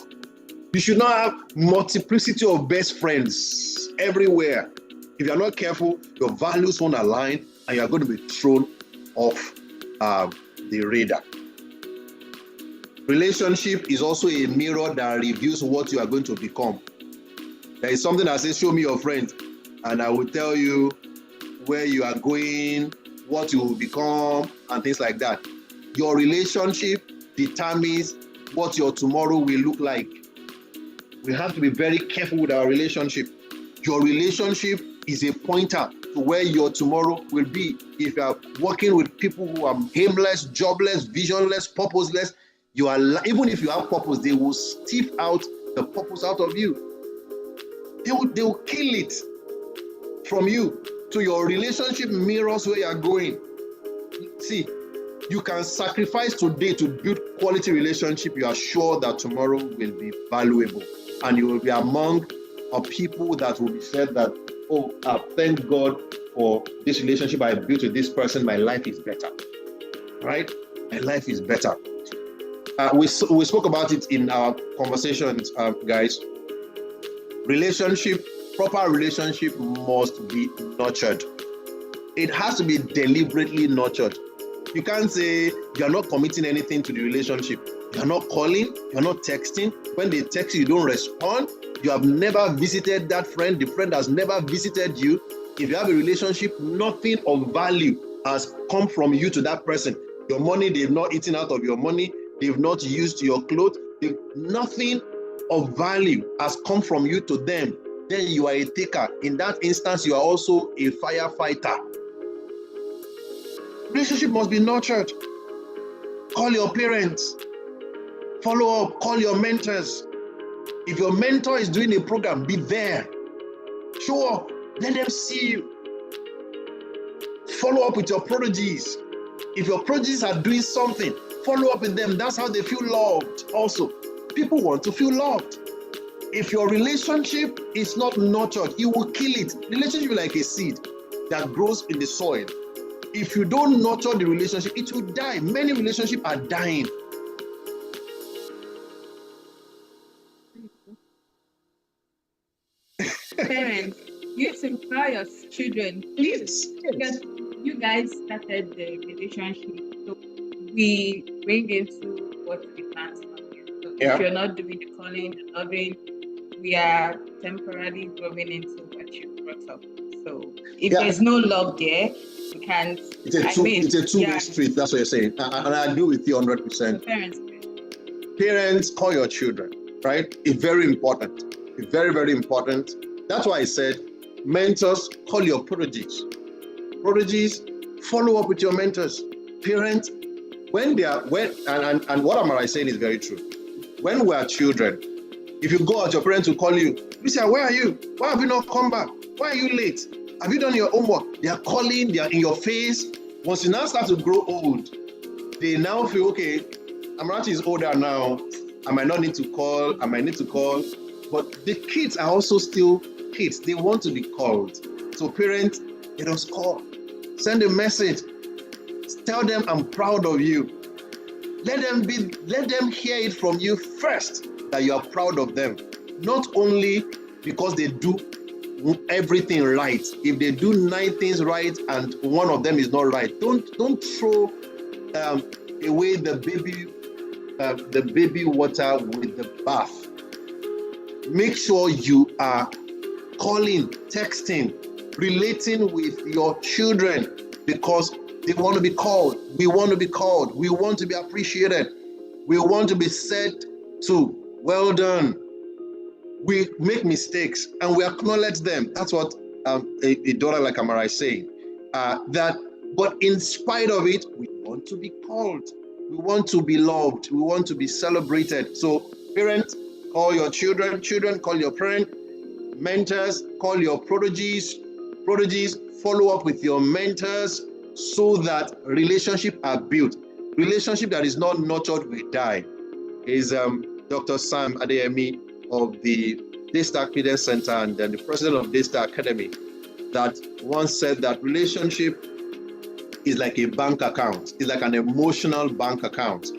You should not have multiplicity of best friends everywhere. If you're not careful, your values won't align and you're going to be thrown off the radar. Relationship is also a mirror that reveals what you are going to become. There is something that says, show me your friend, and I will tell you where you are going, what you will become, and things like that. Your relationship determines what your tomorrow will look like. We have to be very careful with our relationship. Your relationship is a pointer to where your tomorrow will be. If you are working with people who are aimless, jobless, visionless, purposeless, you are even if you have purpose, they will sniff out the purpose out of you. They will kill it from you. So your relationship mirrors where you are going. See, you can sacrifice today to build quality relationship. You are sure that tomorrow will be valuable, and you will be among people that will be said that, oh, thank God for this relationship I built with this person. My life is better, right? My life is better. We spoke about it in our conversations, guys. Proper relationship must be nurtured. It has to be deliberately nurtured. You can't say you're not committing anything to the relationship. You're not calling, you're not texting. When they text you, you don't respond. You have never visited that friend. The friend has never visited you. If you have a relationship, nothing of value has come from you to that person. Your money, they've not eaten out of your money. They've not used your clothes. Nothing of value has come from you to them. Then you are a taker. In that instance, you are also a firefighter. Relationship must be nurtured. Call your parents. Follow up. Call your mentors. If your mentor is doing a program, be there. Show up. Let them see you. Follow up with your prodigies. If your prodigies are doing something, follow up with them. That's how they feel loved also. People want to feel loved. If your relationship is not nurtured, you will kill it. Relationship is like a seed that grows in the soil. If you don't nurture the relationship, it will die. Many relationships are dying. Parents, you empower your children. Yes. Because you guys started the relationship, so we bring into what we plan to do. So if you're not doing the calling, the loving, we are temporarily growing into what you brought up. So if there's no love there, we can't. It's a two-way street. That's what you're saying, and I agree with you 100%. So parents, call your children. Right? It's very important. It's very, very important. That's why I said, mentors, call your prodigies. Prodigies, follow up with your mentors. Parents, and what Amara is saying is very true. When we are children, if you go out, your parents will call you. You say, where are you? Why have you not come back? Why are you late? Have you done your homework? They are calling, they are in your face. Once you now start to grow old, they now feel, okay, Amarachi is older now. I might not need to call, I might need to call. But the kids are also still kids. They want to be called. So parents, let us call. Send a message. Tell them I'm proud of you. Let them hear it from you first that you are proud of them. Not only because they do everything right. If they do 9 things right and one of them is not right, don't throw away the baby water with the bath. Make sure you are calling, texting, relating with your children because they want to be called. We want to be called. We want to be appreciated. We want to be said to, well done. We make mistakes and we acknowledge them. That's what a daughter like Amara is saying. But in spite of it, we want to be called. We want to be loved. We want to be celebrated. So parents, call your children. Children, call your parents. Mentors, call your prodigies. Prodigies, follow up with your mentors so that relationships are built. Relationship that is not nurtured will die. Is Dr. Sam Adeyemi of the Daystar Media Center and then the president of Daystar Academy that once said that relationship is like a bank account. It's like an emotional bank account.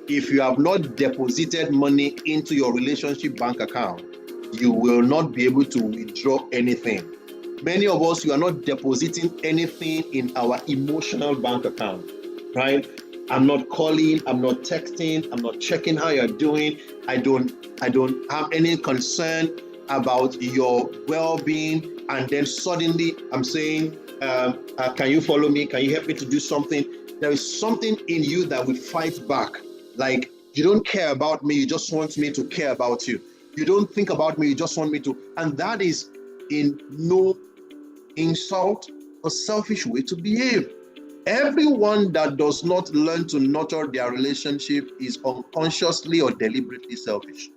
If you have not deposited money into your relationship bank account, you will not be able to withdraw anything. Many of us, you are not depositing anything in our emotional bank account, right? I'm not calling, I'm not texting, I'm not checking how you're doing. I don't have any concern about your well-being. And then suddenly I'm saying, can you follow me? Can you help me to do something? There is something in you that will fight back. Like, you don't care about me, you just want me to care about you. You don't think about me, you just want me to. And that is in no insult or selfish way to behave. Everyone that does not learn to nurture their relationship is unconsciously or deliberately selfish.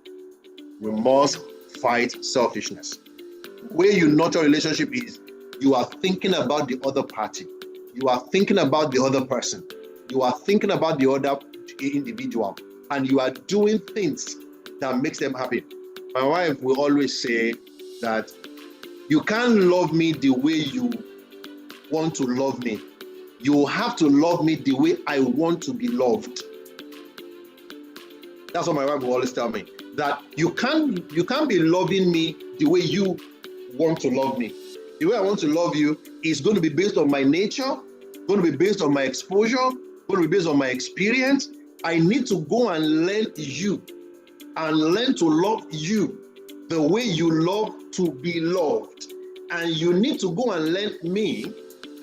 We must fight selfishness. The way you nurture a relationship is you are thinking about the other party. You are thinking about the other person. You are thinking about the other individual. And you are doing things that makes them happy. My wife will always say that you can't love me the way you want to love me. You have to love me the way I want to be loved. That's what my wife will always tell me. That you can't be loving me the way you want to love me. The way I want to love you is going to be based on my nature, going to be based on my exposure, going to be based on my experience. I need to go and learn you and learn to love you the way you love to be loved. And you need to go and learn me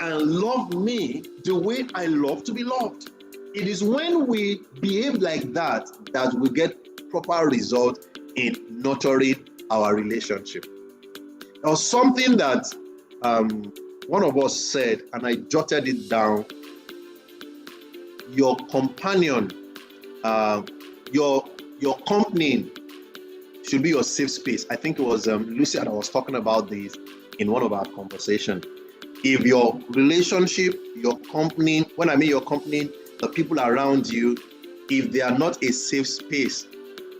and love me the way I love to be loved. It is when we behave like that that we get proper result in nurturing our relationship. There was something that one of us said, and I jotted it down. Your companion, your company should be your safe space. I think it was Lucia that was talking about this in one of our conversations. If your relationship, your company, when I mean your company, the people around you, if they are not a safe space,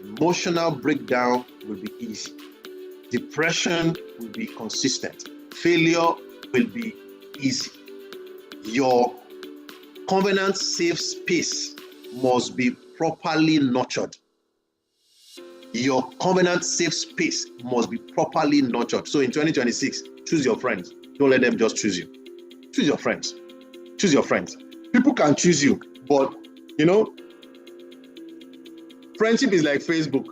emotional breakdown will be easy. Depression will be consistent. Failure will be easy. Your covenant safe space must be properly nurtured. Your covenant safe space must be properly nurtured. So in 2026, choose your friends. Don't let them just choose you. Choose your friends. Choose your friends. People can choose you, but friendship is like Facebook.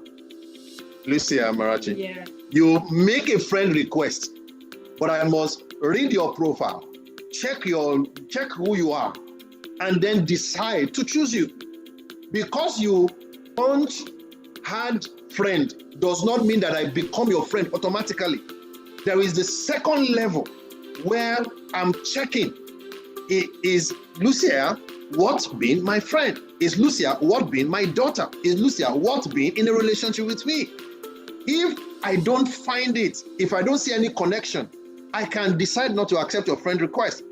Lucia Marachi. Yeah. You make a friend request, but I must read your profile, check who you are, and then decide to choose you. Because you don't had friend does not mean that I become your friend automatically. There is the second level where I'm checking. Is Lucia what being my friend? Is Lucia what being my daughter? Is Lucia what being in a relationship with me? If I don't find it, if I don't see any connection, I can decide not to accept your friend request.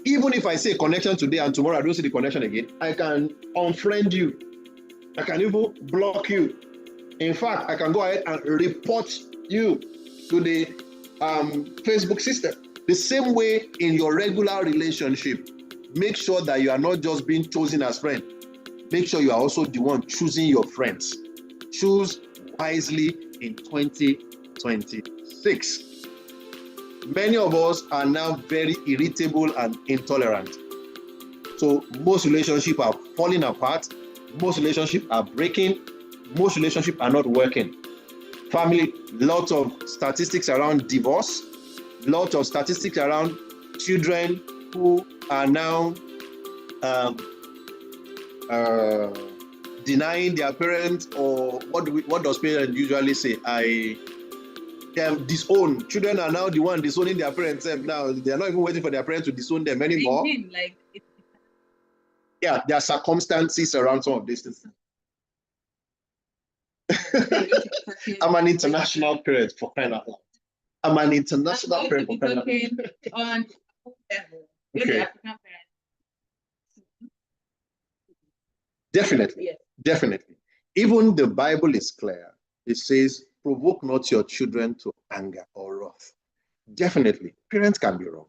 Even if I say connection today and tomorrow I don't see the connection again, I can unfriend you. I can even block you. In fact, I can go ahead and report you to the Facebook system. The same way in your regular relationship, make sure that you are not just being chosen as friend. Make sure you are also the one choosing your friends. Choose wisely in 2026. Many of us are now very irritable and intolerant. So most relationships are falling apart. Most relationships are breaking. Most relationships are not working. Family, lots of statistics around divorce, lots of statistics around children who are now denying their parents, or what does parents usually say? disown. Children are now the one disowning their parents. Now they are not even waiting for their parents to disown them anymore. Again, like yeah, there are circumstances around some of these things. I'm an international parent for crying out loud. I'm an international parent for crying out loud. Okay. Definitely. Yes. Definitely. Even the Bible is clear. It says, provoke not your children to anger or wrath. Definitely. Parents can be wrong.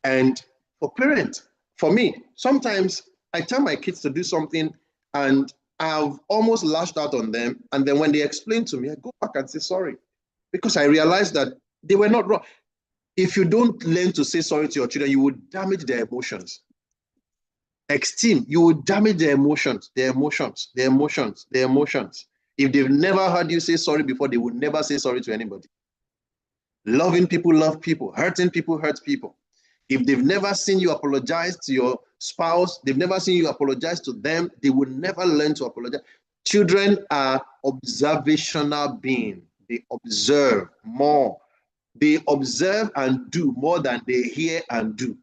And for parents, for me, sometimes I tell my kids to do something and I've almost lashed out on them. And then when they explain to me, I go back and say sorry. Because I realized that they were not wrong. If you don't learn to say sorry to your children, you would damage their emotions. Esteem, you will damage their emotions, their emotions, their emotions, their emotions. If they've never heard you say sorry before, they would never say sorry to anybody. Loving people love people. Hurting people hurt people. If they've never seen you apologize to your spouse, they've never seen you apologize to them, they will never learn to apologize. Children are observational beings. They observe more. They observe and do more than they hear and do.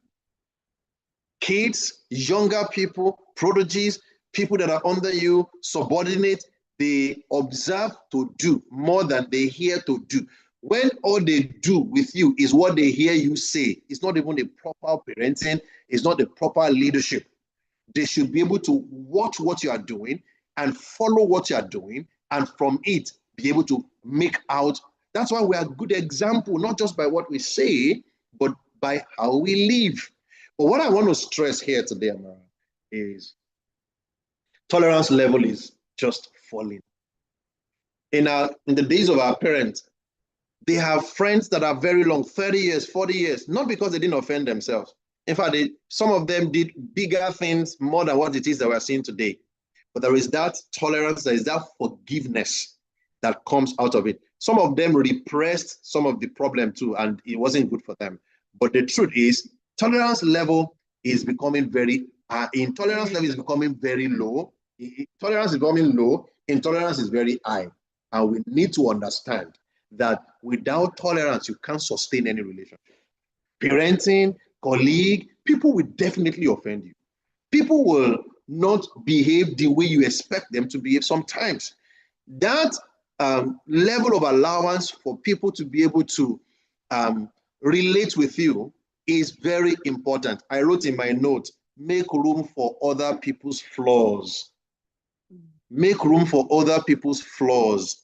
Kids, younger people, prodigies, people that are under you, subordinate, they observe to do more than they hear to do. When all they do with you is what they hear you say, it's not even the proper parenting, it's not the proper leadership. They should be able to watch what you are doing and follow what you are doing, and from it, be able to make out. That's why we are a good example, not just by what we say, but by how we live. But what I want to stress here today, Amara, is tolerance level is just falling. In the days of our parents, they have friends that are very long, 30 years, 40 years, not because they didn't offend themselves. In fact, some of them did bigger things more than what it is that we're seeing today. But there is that tolerance, there is that forgiveness that comes out of it. Some of them repressed some of the problem too, and it wasn't good for them. But the truth is, tolerance level is becoming very, intolerance level is becoming very low. Tolerance is becoming low, intolerance is very high. And we need to understand that without tolerance, you can't sustain any relationship. Parenting, colleague, people will definitely offend you. People will not behave the way you expect them to behave sometimes. That level of allowance for people to be able to relate with you is very important. I wrote in my note, make room for other people's flaws. Make room for other people's flaws.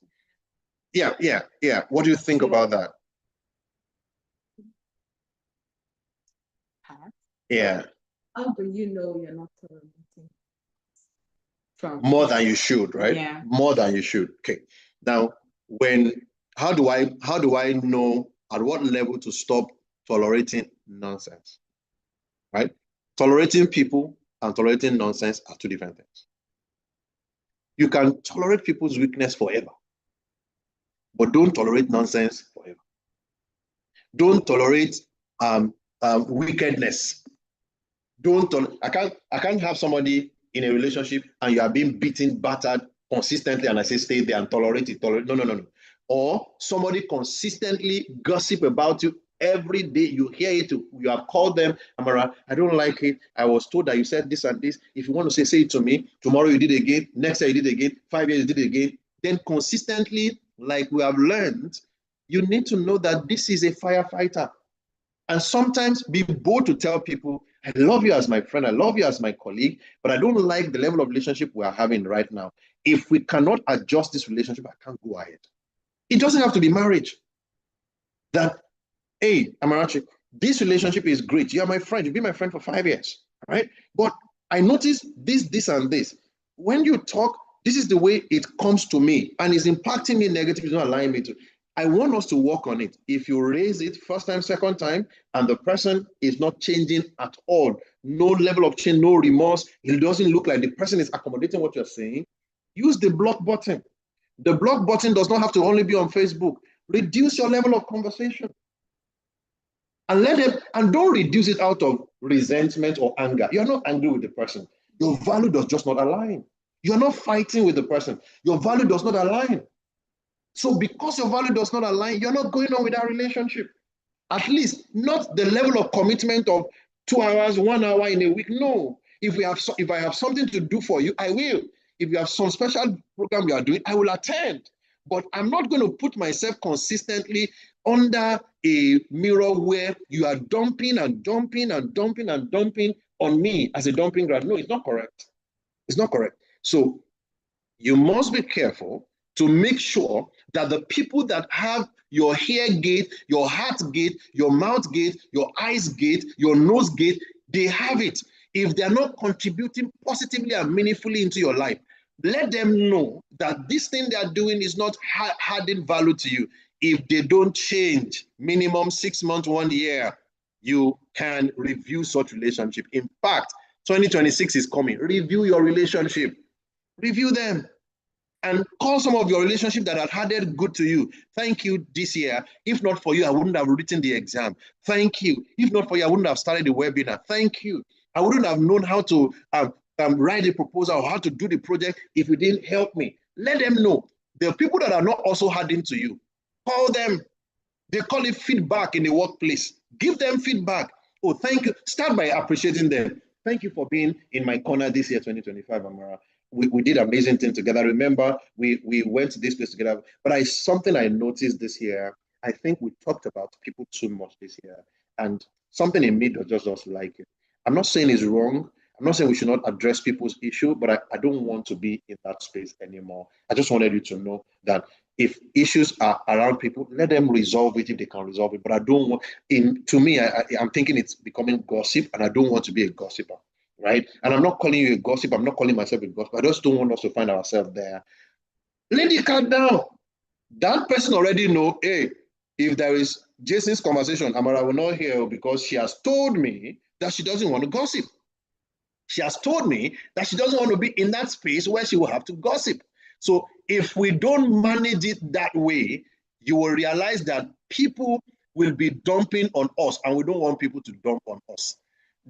Yeah. What do you think about that? Yeah. How do you know you're not tolerating? More than you should, right? Yeah. More than you should. Okay. Now, how do I know at what level to stop tolerating nonsense? Right? Tolerating people and tolerating nonsense are two different things. You can tolerate people's weakness forever, but don't tolerate nonsense forever. Don't tolerate wickedness. I can't have somebody in a relationship and you are being beaten, battered consistently, and I say stay there and tolerate it. No. Or somebody consistently gossip about you every day. You hear it. You have called them, Amara, I don't like it. I was told that you said this and this. If you want to say it to me. Tomorrow you did it again. Next year you did it again. 5 years you did it again. Then consistently, like we have learned, you need to know that this is a firefighter. And sometimes be bold to tell people, I love you as my friend, I love you as my colleague, but I don't like the level of relationship we are having right now. If we cannot adjust this relationship, I can't go ahead. It doesn't have to be marriage. That, hey, Amarachi, this relationship is great. You are my friend. You've been my friend for 5 years, right? But I noticed this, and this. When you talk, this is the way it comes to me, and it's impacting me negatively, it's not allowing me to. I want us to work on it. If you raise it first time, second time, and the person is not changing at all, no level of change, no remorse, it doesn't look like the person is accommodating what you're saying, use the block button. The block button does not have to only be on Facebook. Reduce your level of conversation. And and don't reduce it out of resentment or anger. You're not angry with the person. Your value does just not align. You're not fighting with the person. Your value does not align. So because your value does not align, you're not going on with that relationship. At least not the level of commitment of 2 hours, 1 hour in a week. No. If I have something to do for you, I will. If you have some special program you are doing, I will attend. But I'm not going to put myself consistently under a mirror where you are dumping and dumping and dumping and dumping on me as a dumping ground. No, it's not correct. It's not correct. So you must be careful to make sure that the people that have your hair gate, your heart gate, your mouth gate, your eyes gate, your nose gate, they have it. If they're not contributing positively and meaningfully into your life, let them know that this thing they're doing is not adding value to you. If they don't change, minimum 6 months, 1 year, you can review such relationship. In fact, 2026 is coming. Review your relationship. Review them. And call some of your relationships that have added good to you. Thank you this year. If not for you, I wouldn't have written the exam. Thank you. If not for you, I wouldn't have started the webinar. Thank you. I wouldn't have known how to write a proposal or how to do the project if you didn't help me. Let them know. The people that are not also adding to you, call them. They call it feedback in the workplace. Give them feedback. Oh, thank you. Start by appreciating them. Thank you for being in my corner this year, 2025, Amara. We did amazing things together. Remember, we went to this place together. But something I noticed this year, I think we talked about people too much this year. And something in me just doesn't like it. I'm not saying it's wrong. I'm not saying we should not address people's issue, but I don't want to be in that space anymore. I just wanted you to know that if issues are around people, let them resolve it if they can resolve it. But I don't want, to me, I'm thinking it's becoming gossip, and I don't want to be a gossiper, right? And I'm not calling you a gossip. I'm not calling myself a gossip. I just don't want us to find ourselves there. Lay the cat down. That person already know, hey, if there is Jason's conversation, Amara will not hear because she has told me that she doesn't want to gossip. She has told me that she doesn't want to be in that space where she will have to gossip. So if we don't manage it that way, you will realize that people will be dumping on us, and we don't want people to dump on us.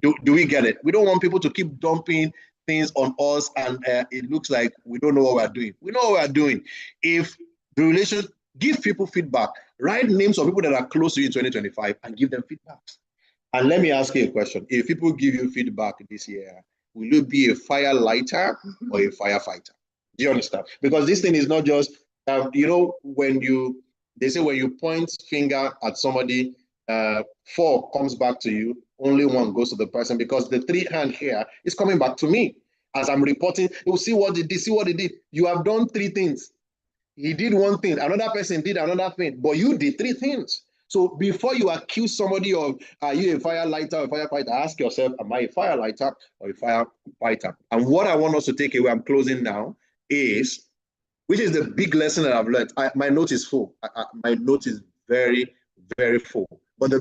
Do we get it? We don't want people to keep dumping things on us, and it looks like we don't know what we're doing. We know what we're doing. If the relation, give people feedback. Write names of people that are close to you in 2025 and give them feedback. And let me ask you a question. If people give you feedback this year, will you be a fire lighter or a firefighter? Do you understand? Because this thing is not just, when they say when you point finger at somebody, 4 comes back to you, only 1 goes to the person, because the 3 hand here is coming back to me. As I'm reporting, you'll see what they did, see what they did. You have done 3 things. He did 1 thing, another person did another thing, but you did 3 things. So before you accuse somebody of, are you a fire lighter or a firefighter, ask yourself, am I a fire lighter or a firefighter? And what I want us to take away, I'm closing now, is, which is the big lesson that I've learned. My note is full. My note is very, very full. But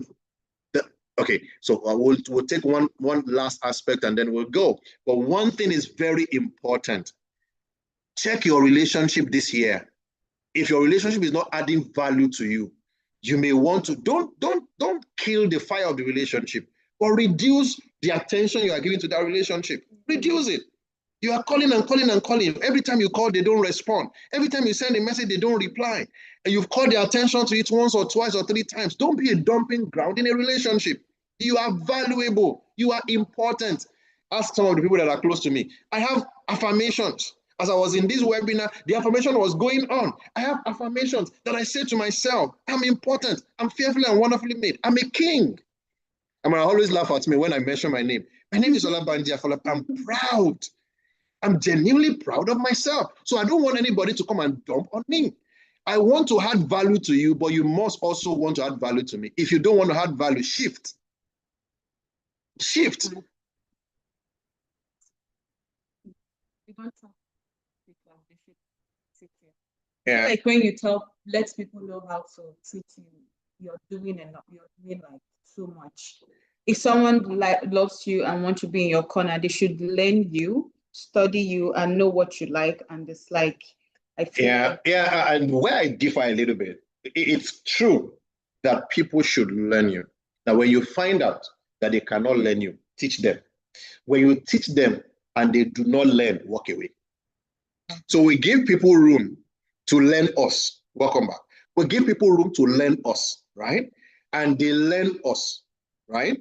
okay, so we'll take one last aspect and then we'll go. But one thing is very important. Check your relationship this year. If your relationship is not adding value to you, you may want to, don't kill the fire of the relationship, but reduce the attention you are giving to that relationship. Reduce it. You are calling and calling and calling. Every time you call, they don't respond. Every time you send a message, they don't reply. And you've called their attention to it once or twice or 3 times. Don't be a dumping ground in a relationship. You are valuable. You are important. Ask some of the people that are close to me. I have affirmations. As I was in this webinar, the affirmation was going on. I have affirmations that I say to myself, I'm important. I'm fearfully and wonderfully made. I'm a king. And I always laugh at me when I mention my name. My name is Olabanji Afolabi. I'm proud. I'm genuinely proud of myself. So I don't want anybody to come and dump on me. I want to add value to you, but you must also want to add value to me. If you don't want to add value, shift. Shift. Yeah. Like when you let people know how to treat you, you're doing like so much. If someone loves you and wants to be in your corner, they should learn you, study you, and know what you like and dislike. I feel and where I differ a little bit, it's true that people should learn you. Now, when you find out that they cannot learn you, teach them. When you teach them and they do not learn, walk away. So we give people room to learn us. Welcome back. We give people room to learn us, right? And they learn us, right?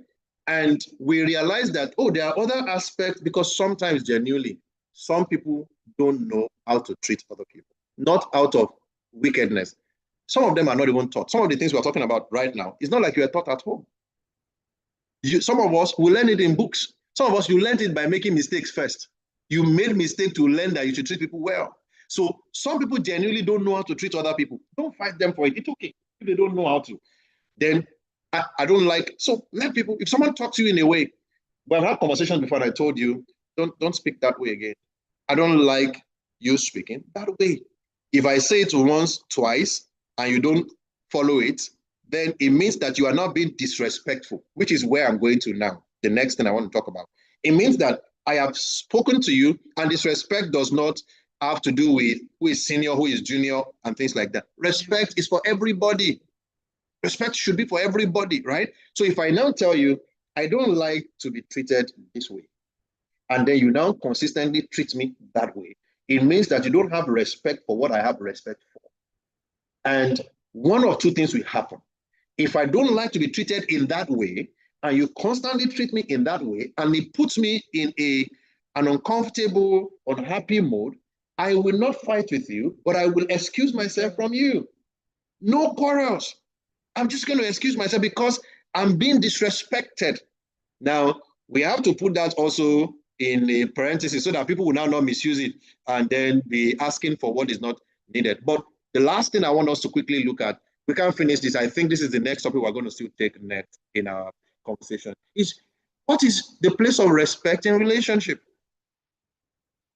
And we realize that, oh, there are other aspects, because sometimes genuinely, some people don't know how to treat other people, not out of wickedness. Some of them are not even taught. Some of the things we're talking about right now, it's not like you are taught at home. Some of us will learn it in books. Some of us, you learned it by making mistakes first. You made mistake to learn that you should treat people well. So some people genuinely don't know how to treat other people. Don't fight them for it. It's okay if they don't know how to. Then I don't like, so let people, if someone talks to you in a way, but I've had conversations before and I told you, don't speak that way again. I don't like you speaking that way. If I say it once, twice, and you don't follow it, then it means that you are not being disrespectful, which is where I'm going to now. The next thing I want to talk about. It means that I have spoken to you, and disrespect does not have to do with who is senior, who is junior, and things like that. Respect is for everybody. Respect should be for everybody, right? So if I now tell you, I don't like to be treated this way, and then you now consistently treat me that way, it means that you don't have respect for what I have respect for. And one of two things will happen. If I don't like to be treated in that way, and you constantly treat me in that way, and it puts me in an uncomfortable, unhappy mode, I will not fight with you, but I will excuse myself from you. No quarrels. I'm just going to excuse myself because I'm being disrespected. Now, we have to put that also in a parenthesis so that people will now not misuse it and then be asking for what is not needed. But the last thing I want us to quickly look at, we can't finish this. I think this is the next topic we're going to still take next in our conversation, is what is the place of respect in relationship?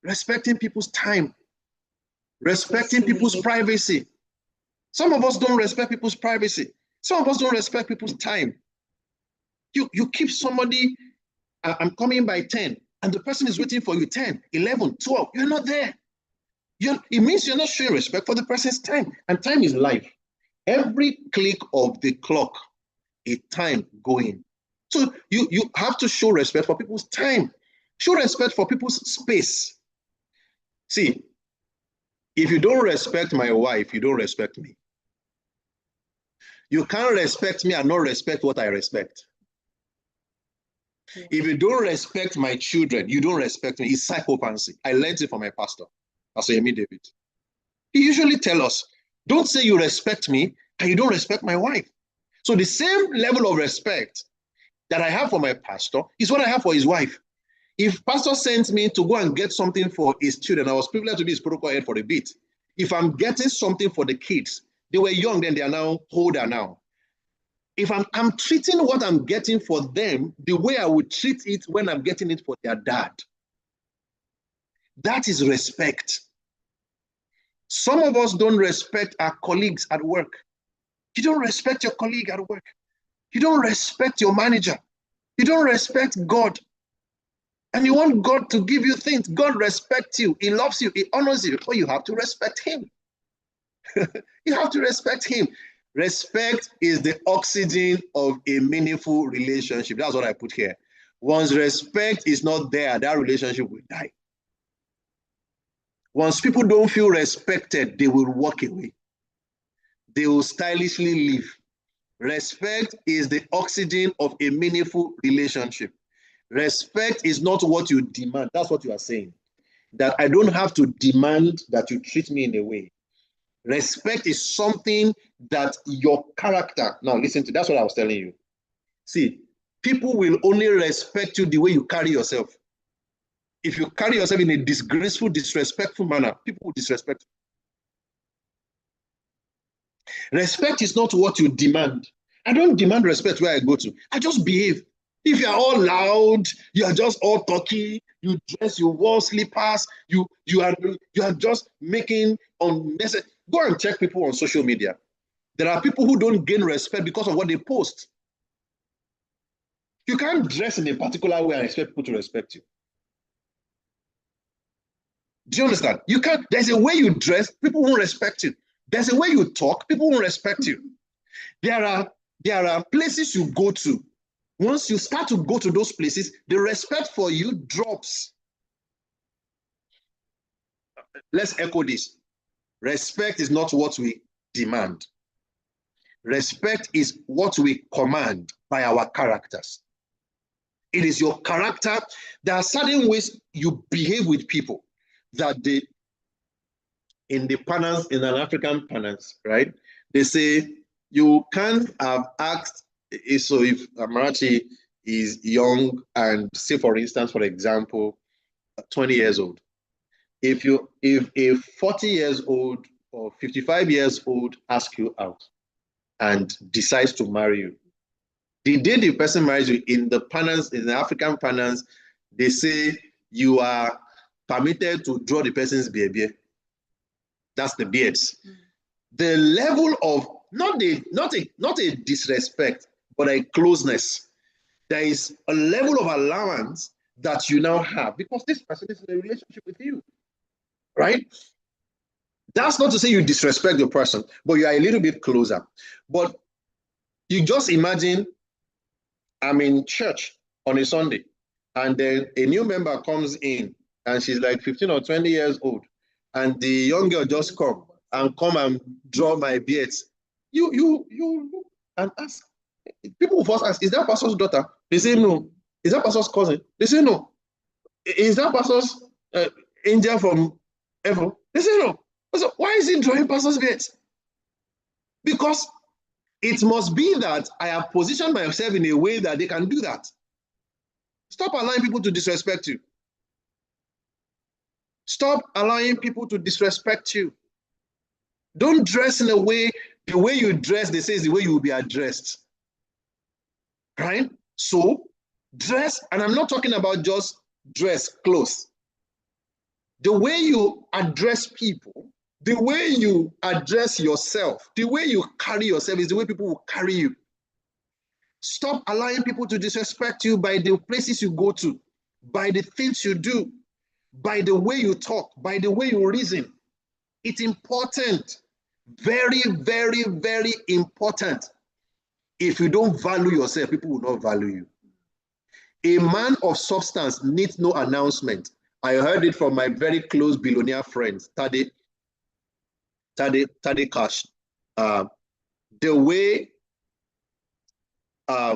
Respecting people's time, respecting people's privacy. Some of us don't respect people's privacy. Some of us don't respect people's time. You keep somebody, I'm coming by 10, and the person is waiting for you 10, 11, 12. You're not there. It means you're not showing respect for the person's time. And time is life. Every click of the clock is time going. So you have to show respect for people's time. Show respect for people's space. See, if you don't respect my wife, you don't respect me. You can't respect me and not respect what I respect. If you don't respect my children, you don't respect me. It's psychopathy. I learned it from my pastor, Pastor Yemi David. He usually tells us, don't say you respect me and you don't respect my wife. So the same level of respect that I have for my pastor is what I have for his wife. If pastor sends me to go and get something for his children, I was privileged to be his protocol head for a bit. If I'm getting something for the kids, they were young then, they are now older now. If I'm treating what I'm getting for them the way I would treat it when I'm getting it for their dad. That is respect. Some of us don't respect our colleagues at work. You don't respect your colleague at work. You don't respect your manager. You don't respect God. And you want God to give you things. God respects you. He loves you. He honors you. But you have to respect him. You have to respect him. Respect is the oxygen of a meaningful relationship. That's what I put here. Once respect is not there, that relationship will die. Once people don't feel respected, they will walk away. They will stylishly leave. Respect is the oxygen of a meaningful relationship. Respect is not what you demand. That's what you are saying. That I don't have to demand that you treat me in a way. Respect is something that your character, now listen to, that's what I was telling you. See, people will only respect you the way you carry yourself. If you carry yourself in a disgraceful, disrespectful manner, people will disrespect you. Respect is not what you demand. I don't demand respect where I go to. I just behave. If you are all loud, you are just all talky, you dress, you wear slippers, you are just making unnecessary. Go and check people on social media. There are people who don't gain respect because of what they post. You can't dress in a particular way and expect people to respect you. Do you understand? You can't. There's a way you dress, people won't respect you. There's a way you talk, people won't respect you. There are places you go to. Once you start to go to those places, the respect for you drops. Let's echo this. Respect is not what we demand. Respect is what we command by our characters. It is your character. There are certain ways you behave with people that they, in the parlance, in an African parlance, right? They say you can't have asked. So if Amarachi is young and say, for instance, for example, 20 years old, if a 40 years old or 55 years old asks you out and decides to marry you, the day the person marries you, in the parlance, in the African parlance, they say you are permitted to draw the person's beard. That's the beards. The level of not a disrespect, but a closeness. There is a level of allowance that you now have because this person is in a relationship with you, right? That's not to say you disrespect the person, but you are a little bit closer. But you just imagine I'm in church on a Sunday, and then a new member comes in, and she's like 15 or 20 years old, and the young girl just come and draw my beards. You look and ask. People will first ask, is that pastor's daughter? They say no. Is that pastor's cousin? They say no. Is that pastor's angel from heaven? They say no. So why is he drawing pastor's beards? Because it must be that I have positioned myself in a way that they can do that. Stop allowing people to disrespect you. Stop allowing people to disrespect you. Don't dress in a way, the way you dress, they say, is the way you will be addressed. Right? So, dress, and I'm not talking about just dress, clothes. The way you address people, the way you address yourself, the way you carry yourself is the way people will carry you. Stop allowing people to disrespect you by the places you go to, by the things you do, by the way you talk, by the way you reason. It's important. Very, very, very important. If you don't value yourself, people will not value you. A man of substance needs no announcement. I heard it from my very close billionaire friends, Tade Cash. The way a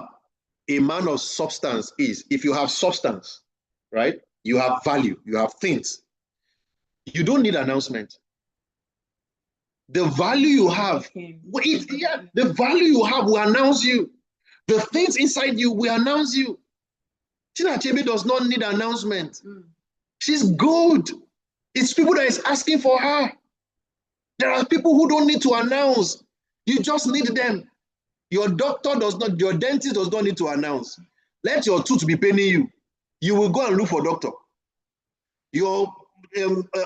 man of substance is, if you have substance, right? You have value, you have things. You don't need announcement. The value you have, the value you have will announce you. The things inside you will announce you. Tina Achebe does not need announcement. She's good. It's people that is asking for her. There are people who don't need to announce. You just need them. Your doctor does not, your dentist does not need to announce. Let your tooth be paining you. You will go and look for a doctor. Your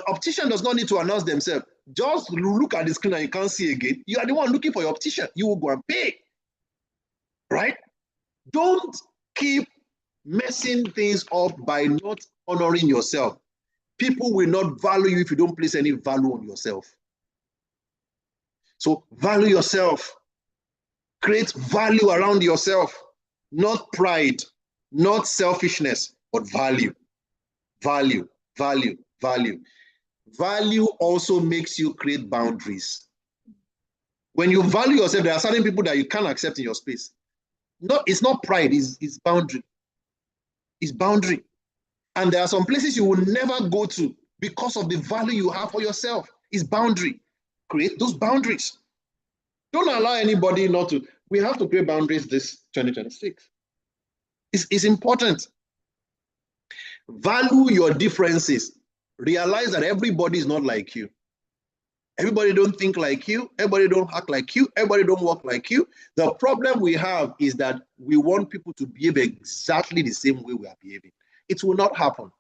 optician does not need to announce themselves. Just look at the screen and you can't see again. You are the one looking for your optician. You will go and pay. Right? Don't keep messing things up by not honoring yourself. People will not value you if you don't place any value on yourself. So value yourself. Create value around yourself. Not pride, not selfishness, but value. Value, value, value. Value also makes you create boundaries. When you value yourself, there are certain people that you can't accept in your space. It's not pride, it's boundary. It's boundary. And there are some places you will never go to because of the value you have for yourself. It's boundary. Create those boundaries. Don't allow anybody not to. We have to create boundaries this 2026. It's important. Value your differences. Realize that everybody is not like you. Everybody don't think like you. Everybody don't act like you. Everybody don't walk like you. The problem we have is that we want people to behave exactly the same way we are behaving. It will not happen.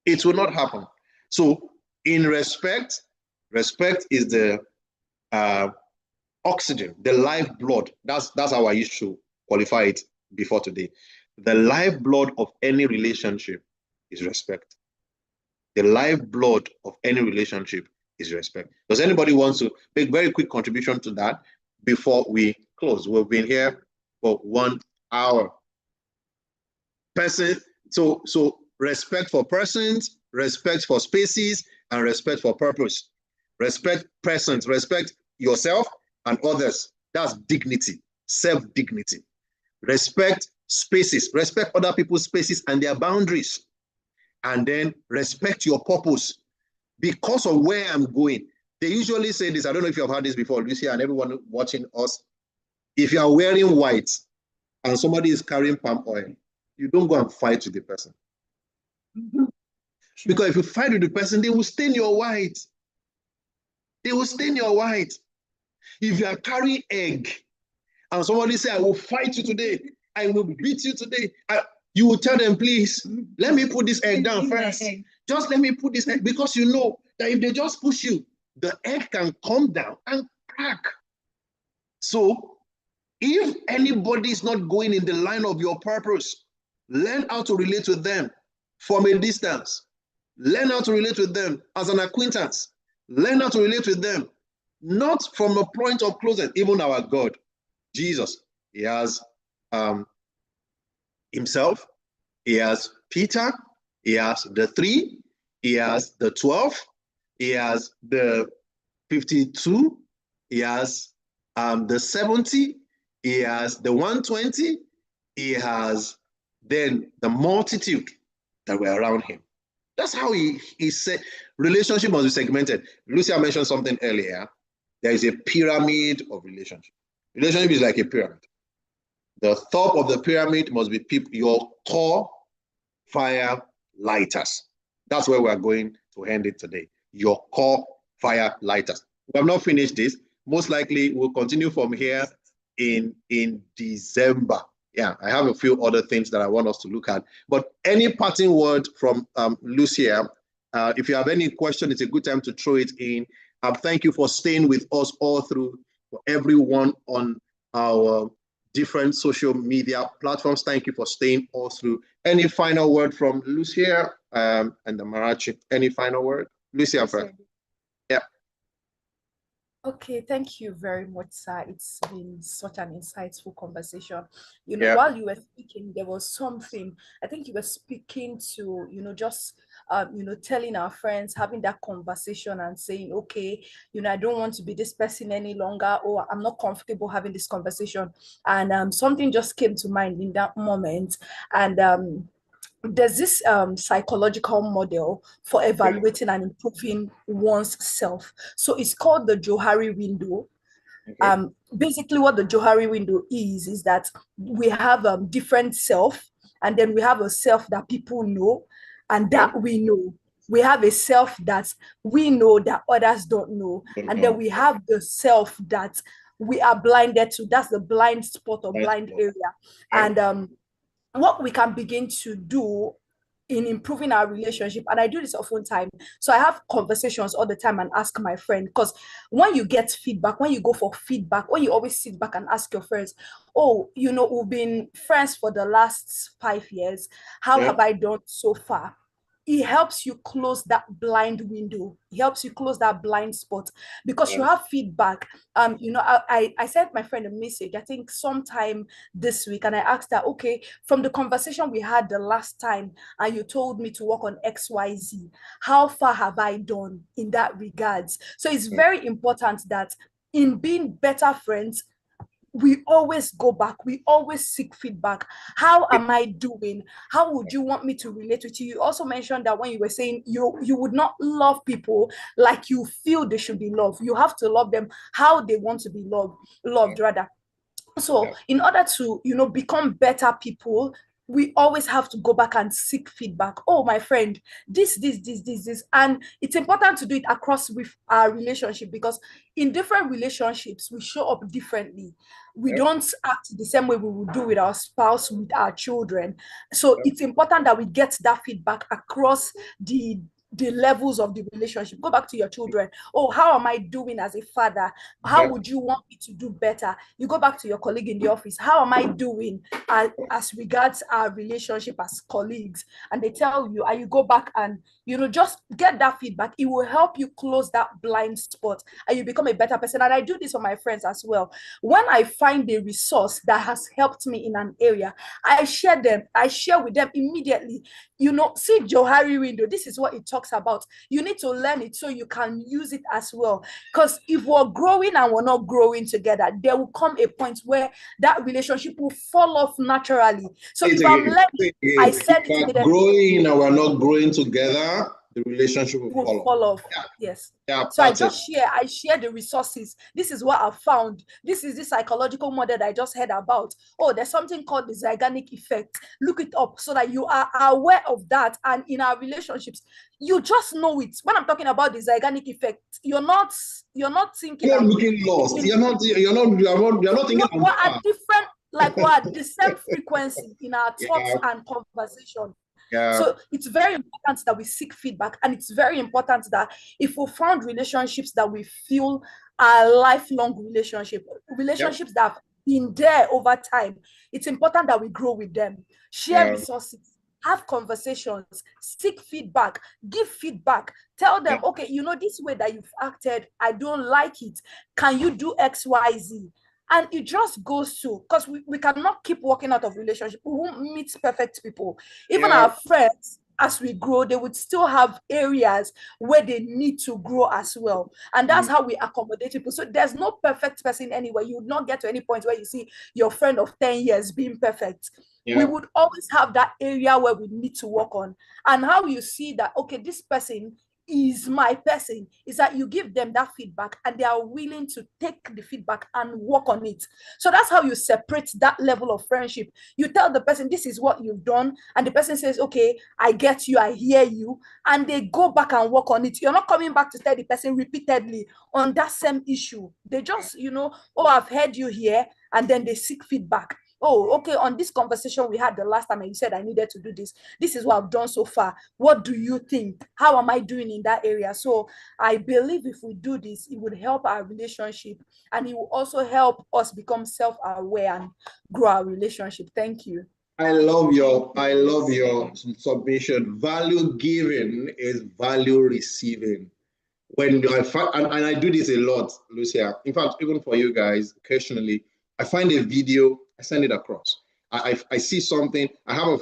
It will not happen. So in respect is the oxygen, the lifeblood. That's how I used to qualify it before today. The lifeblood of any relationship is respect. The lifeblood of any relationship is respect. Does anybody want to make a very quick contribution to that before we close? We've been here for 1 hour. So respect for persons, respect for spaces, and respect for purpose. Respect persons, respect yourself and others. That's dignity, self-dignity. Respect spaces, respect other people's spaces and their boundaries. And then respect your purpose because of where I'm going. They usually say this, I don't know if you've heard this before, Lucia and everyone watching us. If you are wearing white and somebody is carrying palm oil, you don't go and fight with the person. Because if you fight with the person, they will stain your white. They will stain your white. If you are carrying egg and somebody say, I will fight you today, I will beat you today, you will tell them, please, let me put this egg down first. Just let me put this egg, because you know that if they just push you, the egg can come down and crack. So if anybody is not going in the line of your purpose, learn how to relate with them from a distance. Learn how to relate with them as an acquaintance. Learn how to relate with them, not from a point of closeness. Even our God, Jesus, he has himself, he has Peter, he has the 3, he has the 12, he has the 52, he has the 70, he has the 120, he has then the multitude that were around him. That's how he said relationship must be segmented. Lucia mentioned something earlier. There is a pyramid of relationship. Relationship is like a pyramid. The top of the pyramid must be people, your core fire lighters. That's where we're going to end it today. Your core fire lighters. We have not finished this. Most likely we'll continue from here in December. Yeah, I have a few other things that I want us to look at. But any parting word from Lucia? If you have any question, it's a good time to throw it in. Thank you for staying with us all through, for everyone on our different social media platforms. Thank you for staying all through. Any final word from Lucia and the Marachi? Any final word? Lucia first. Yeah. Okay, thank you very much, sir. It's been such an insightful conversation. You know, while you were speaking, there was something, I think you were speaking to, you know, just, telling our friends, having that conversation and saying, okay, you know, I don't want to be this person any longer, or I'm not comfortable having this conversation. And something just came to mind in that moment. And there's this psychological model for evaluating and improving one's self. So it's called the Johari window. Okay. Basically what the Johari window is that we have different self, and then we have a self that people know and that we know. We have a self that we know that others don't know. And then we have the self that we are blinded to. That's the blind spot or blind area. And what we can begin to do in improving our relationship, and I do this oftentimes. So I have conversations all the time and ask my friend, because when you get feedback, when you go for feedback, when you always sit back and ask your friends, oh, you know, we've been friends for the last 5 years. How have I done so far? It helps you close that blind window. It helps you close that blind spot, because you have feedback. I sent my friend a message, I think sometime this week, and I asked her, okay, from the conversation we had the last time, and you told me to work on XYZ, how far have I done in that regards? So it's very important that in being better friends, we always go back, we always seek feedback. How am I doing? How would you want me to relate with you? You also mentioned that when you were saying you would not love people like you feel they should be loved. You have to love them how they want to be loved rather. So in order to, you know, become better people, we always have to go back and seek feedback. Oh, my friend, this. And it's important to do it across with our relationship, because in different relationships, we show up differently. We don't act the same way we would do with our spouse, with our children. So it's important that we get that feedback across the levels of the relationship. Go back to your children. Oh, how am I doing as a father? How would you want me to do better? You go back to your colleague in the office. How am I doing as regards our relationship as colleagues? And they tell you, and you go back and, you know, just get that feedback. It will help you close that blind spot and you become a better person. And I do this for my friends as well. When I find a resource that has helped me in an area, I share with them immediately. You know, see Johari window, this is what it talks talks about. You need to learn it so you can use it as well. Because if we're growing and we're not growing together, there will come a point where that relationship will fall off naturally. So if I'm learning, I said if we're growing and we're not growing together, the relationship will fall off. Yeah. Yes. Yeah, so I share the resources. This is what I found. This is the psychological model that I just heard about. Oh, there's something called the Zeigarnik effect. Look it up so that you are aware of that. And in our relationships, you just know it. When I'm talking about the Zeigarnik effect, you're not thinking. You're not looking lost. You're not thinking. We're at different, like we're at the same frequency in our thoughts and conversation. Yeah. So it's very important that we seek feedback, and it's very important that if we found relationships that we feel are lifelong relationships that have been there over time, it's important that we grow with them, share resources, have conversations, seek feedback, give feedback, tell them, okay, this way that you've acted, I don't like it. Can you do X, Y, Z? And it just goes to, because we cannot keep working out of relationship. We won't meet perfect people. Even our friends, as we grow, they would still have areas where they need to grow as well. And that's how we accommodate people. So there's no perfect person anywhere. You would not get to any point where you see your friend of 10 years being perfect. We would always have that area where we need to work on. And how you see that, okay, this person is my person, is that you give them that feedback and they are willing to take the feedback and work on it. So that's how you separate that level of friendship. You tell the person, this is what you've done, and the person says, okay, I get you, I hear you, and they go back and work on it. You're not coming back to tell the person repeatedly on that same issue. They just, oh, I've heard you here, and then they seek feedback. Oh, okay, on this conversation we had the last time and you said I needed to do this. This is what I've done so far. What do you think? How am I doing in that area? So I believe if we do this, it would help our relationship, and it will also help us become self-aware and grow our relationship. Thank you. I love your submission. Value giving is value receiving. When I do this a lot, Lucia. In fact, even for you guys, occasionally, I find a video, I send it across. I see something. I have a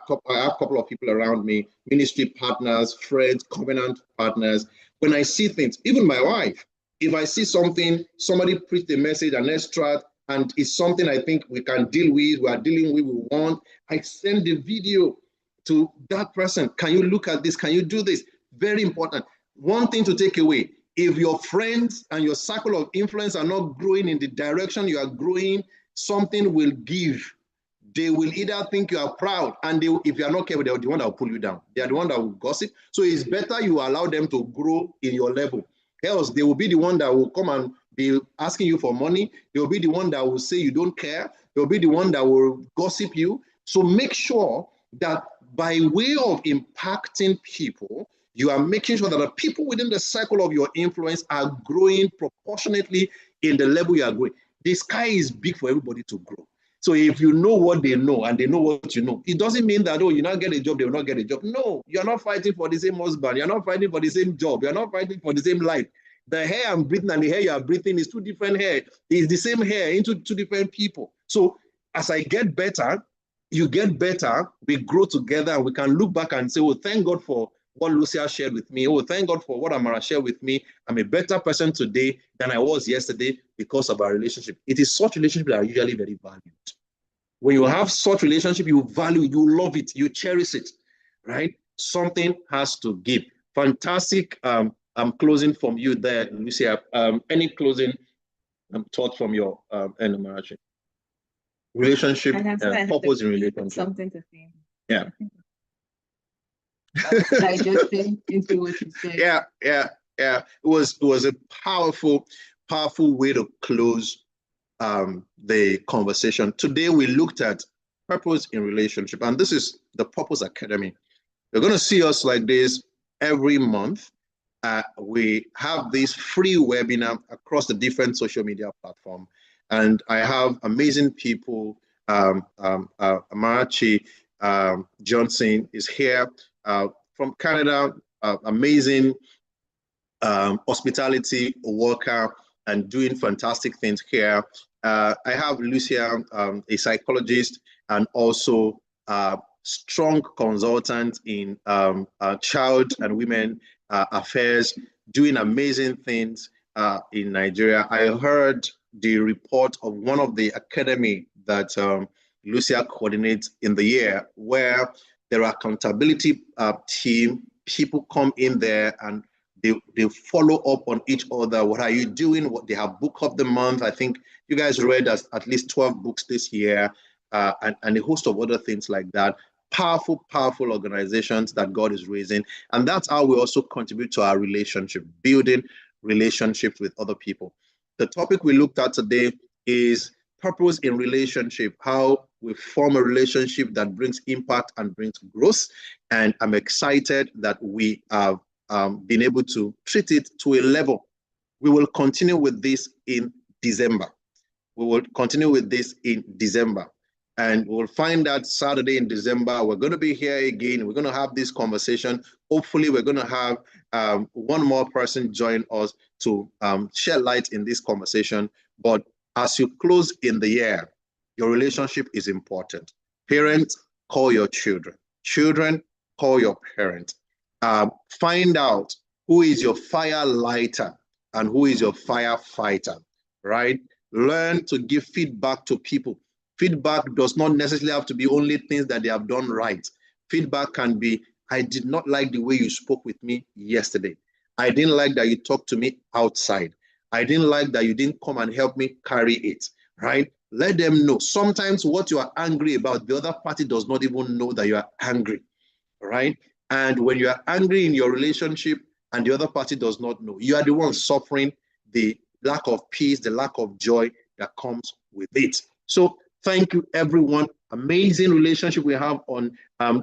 couple of people around me, ministry partners, friends, covenant partners. When I see things, even my wife, if I see something, somebody preached a message, an extract, and it's something I think we can deal with, we are dealing with, we want, I send the video to that person. Can you look at this? Can you do this? Very important. One thing to take away, if your friends and your circle of influence are not growing in the direction you are growing, something will give. They will either think you are proud, and if you are not careful, they are the one that will pull you down. They are the one that will gossip. So it's better you allow them to grow in your level. Else, they will be the one that will come and be asking you for money. They will be the one that will say you don't care. They will be the one that will gossip you. So make sure that by way of impacting people, you are making sure that the people within the circle of your influence are growing proportionately in the level you are growing. The sky is big for everybody to grow. So if you know what they know and they know what you know, it doesn't mean that, oh, you not get a job, they will not get a job. No, you're not fighting for the same husband. You're not fighting for the same job. You're not fighting for the same life. The hair I'm breathing and the hair you are breathing is two different hair. It's the same hair into two different people. So as I get better, you get better, we grow together, and we can look back and say, oh, thank God for what Lucia shared with me. Oh, thank God for what Amara shared with me. I'm a better person today than I was yesterday because of our relationship. It is such relationships that are usually very valued. When you have such relationship, you value, you love it, you cherish it, right? Something has to give. Fantastic. I'm closing from you there, Lucia. Any closing thought from your end, Amara? Relationship, purpose in relationship. Something to say. Yeah. Digesting into what you said. Yeah. It was a powerful way to close the conversation. Today we looked at purpose in relationship, and this is the Purpose Academy. You're going to see us like this every month. We have this free webinar across the different social media platforms, and I have amazing people. Amarachi Johnson is here from Canada, amazing hospitality worker and doing fantastic things here. I have Lucia, a psychologist and also strong consultant in child and women affairs, doing amazing things in Nigeria. I heard the report of one of the academy that Lucia coordinates in the year, where there are accountability team, people come in there and they follow up on each other. What are you doing? What they have book of the month. I think you guys read at least 12 books this year, and a host of other things like that. Powerful organizations that God is raising. And that's how we also contribute to our relationship, building relationships with other people. The topic we looked at today is purpose in relationship, how we form a relationship that brings impact and brings growth. And I'm excited that we have been able to treat it to a level. We will continue with this in December. And we'll find that Saturday in December, we're going to be here again. We're going to have this conversation. Hopefully, we're going to have one more person join us to shed light in this conversation. But as you close in the year, your relationship is important. Parents, call your children. Children, call your parents. Find out who is your fire lighter and who is your firefighter, right? Learn to give feedback to people. Feedback does not necessarily have to be only things that they have done right. Feedback can be, I did not like the way you spoke with me yesterday. I didn't like that you talked to me outside. I didn't like that you didn't come and help me carry it, right? Let them know. Sometimes what you are angry about, the other party does not even know that you are angry, right? And when you are angry in your relationship and the other party does not know, you are the one suffering the lack of peace, the lack of joy that comes with it. So thank you, everyone. Amazing relationship we have on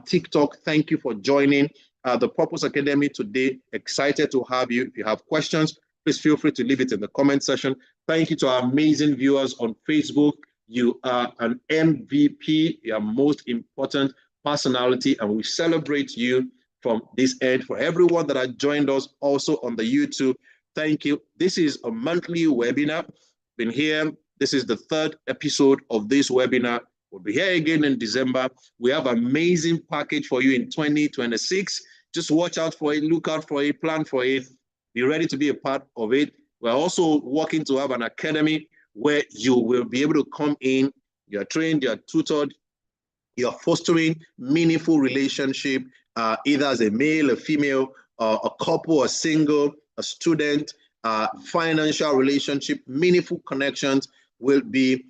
TikTok. Thank you for joining the Purpose Academy today. Excited to have you. If you have questions, please feel free to leave it in the comment section. Thank you to our amazing viewers on Facebook. You are an MVP. You are most important personality, and we celebrate you from this end. For everyone that has joined us also on the YouTube, thank you. This is a monthly webinar. Been here. This is the third episode of this webinar. We'll be here again in December. We have an amazing package for you in 2026. Just watch out for it, look out for it, plan for it. Be ready to be a part of it. We're also working to have an academy where you will be able to come in, you're trained, you're tutored, you're fostering meaningful relationship, either as a male, a female, a couple, a single, a student, financial relationship, meaningful connections will be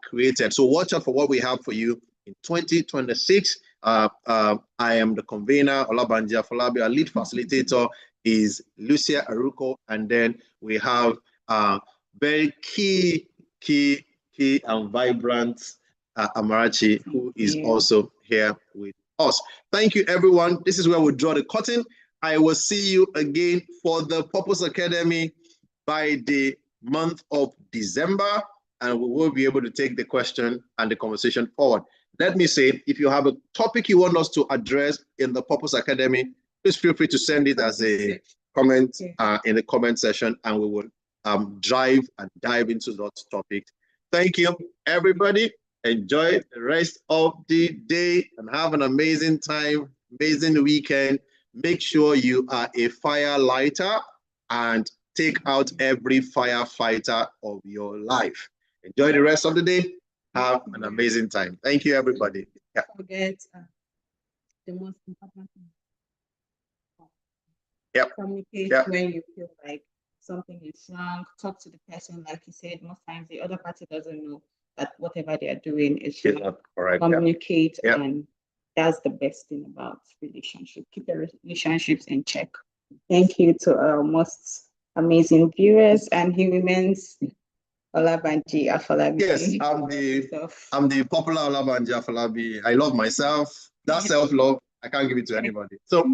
created. So watch out for what we have for you in 2026. I am the convener, Olabanji Afolabi. Our lead facilitator is Lucia Aruko. And then we have very key and vibrant Amarachi, who is also here with us. Thank you, everyone. This is where we draw the curtain. I will see you again for the Purpose Academy by the month of December, and we will be able to take the question and the conversation forward. Let me say, if you have a topic you want us to address in the Purpose Academy, please feel free to send it as a comment in the comment section, and we will dive into that topic. Thank you, everybody. Enjoy the rest of the day and have an amazing time, amazing weekend. Make sure you are a fire lighter and take out every firefighter of your life. Enjoy the rest of the day. Have an amazing time. Thank you, everybody. Yeah. Forget the most important thing. Yep. Communicate when you feel like something is wrong. Talk to the person, like you said. Most times the other party doesn't know that whatever they are doing is not correct. Communicate, and that's the best thing about relationship. Keep the relationships in check. Thank you to our most amazing viewers, and he remains Olabanji Afolabi. Yes, I'm the popular Olabanji Afolabi. I love myself. That self-love, I can't give it to anybody. So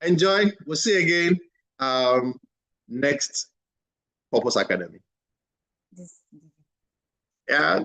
enjoy. We'll see you again next Purpose Academy. Yeah.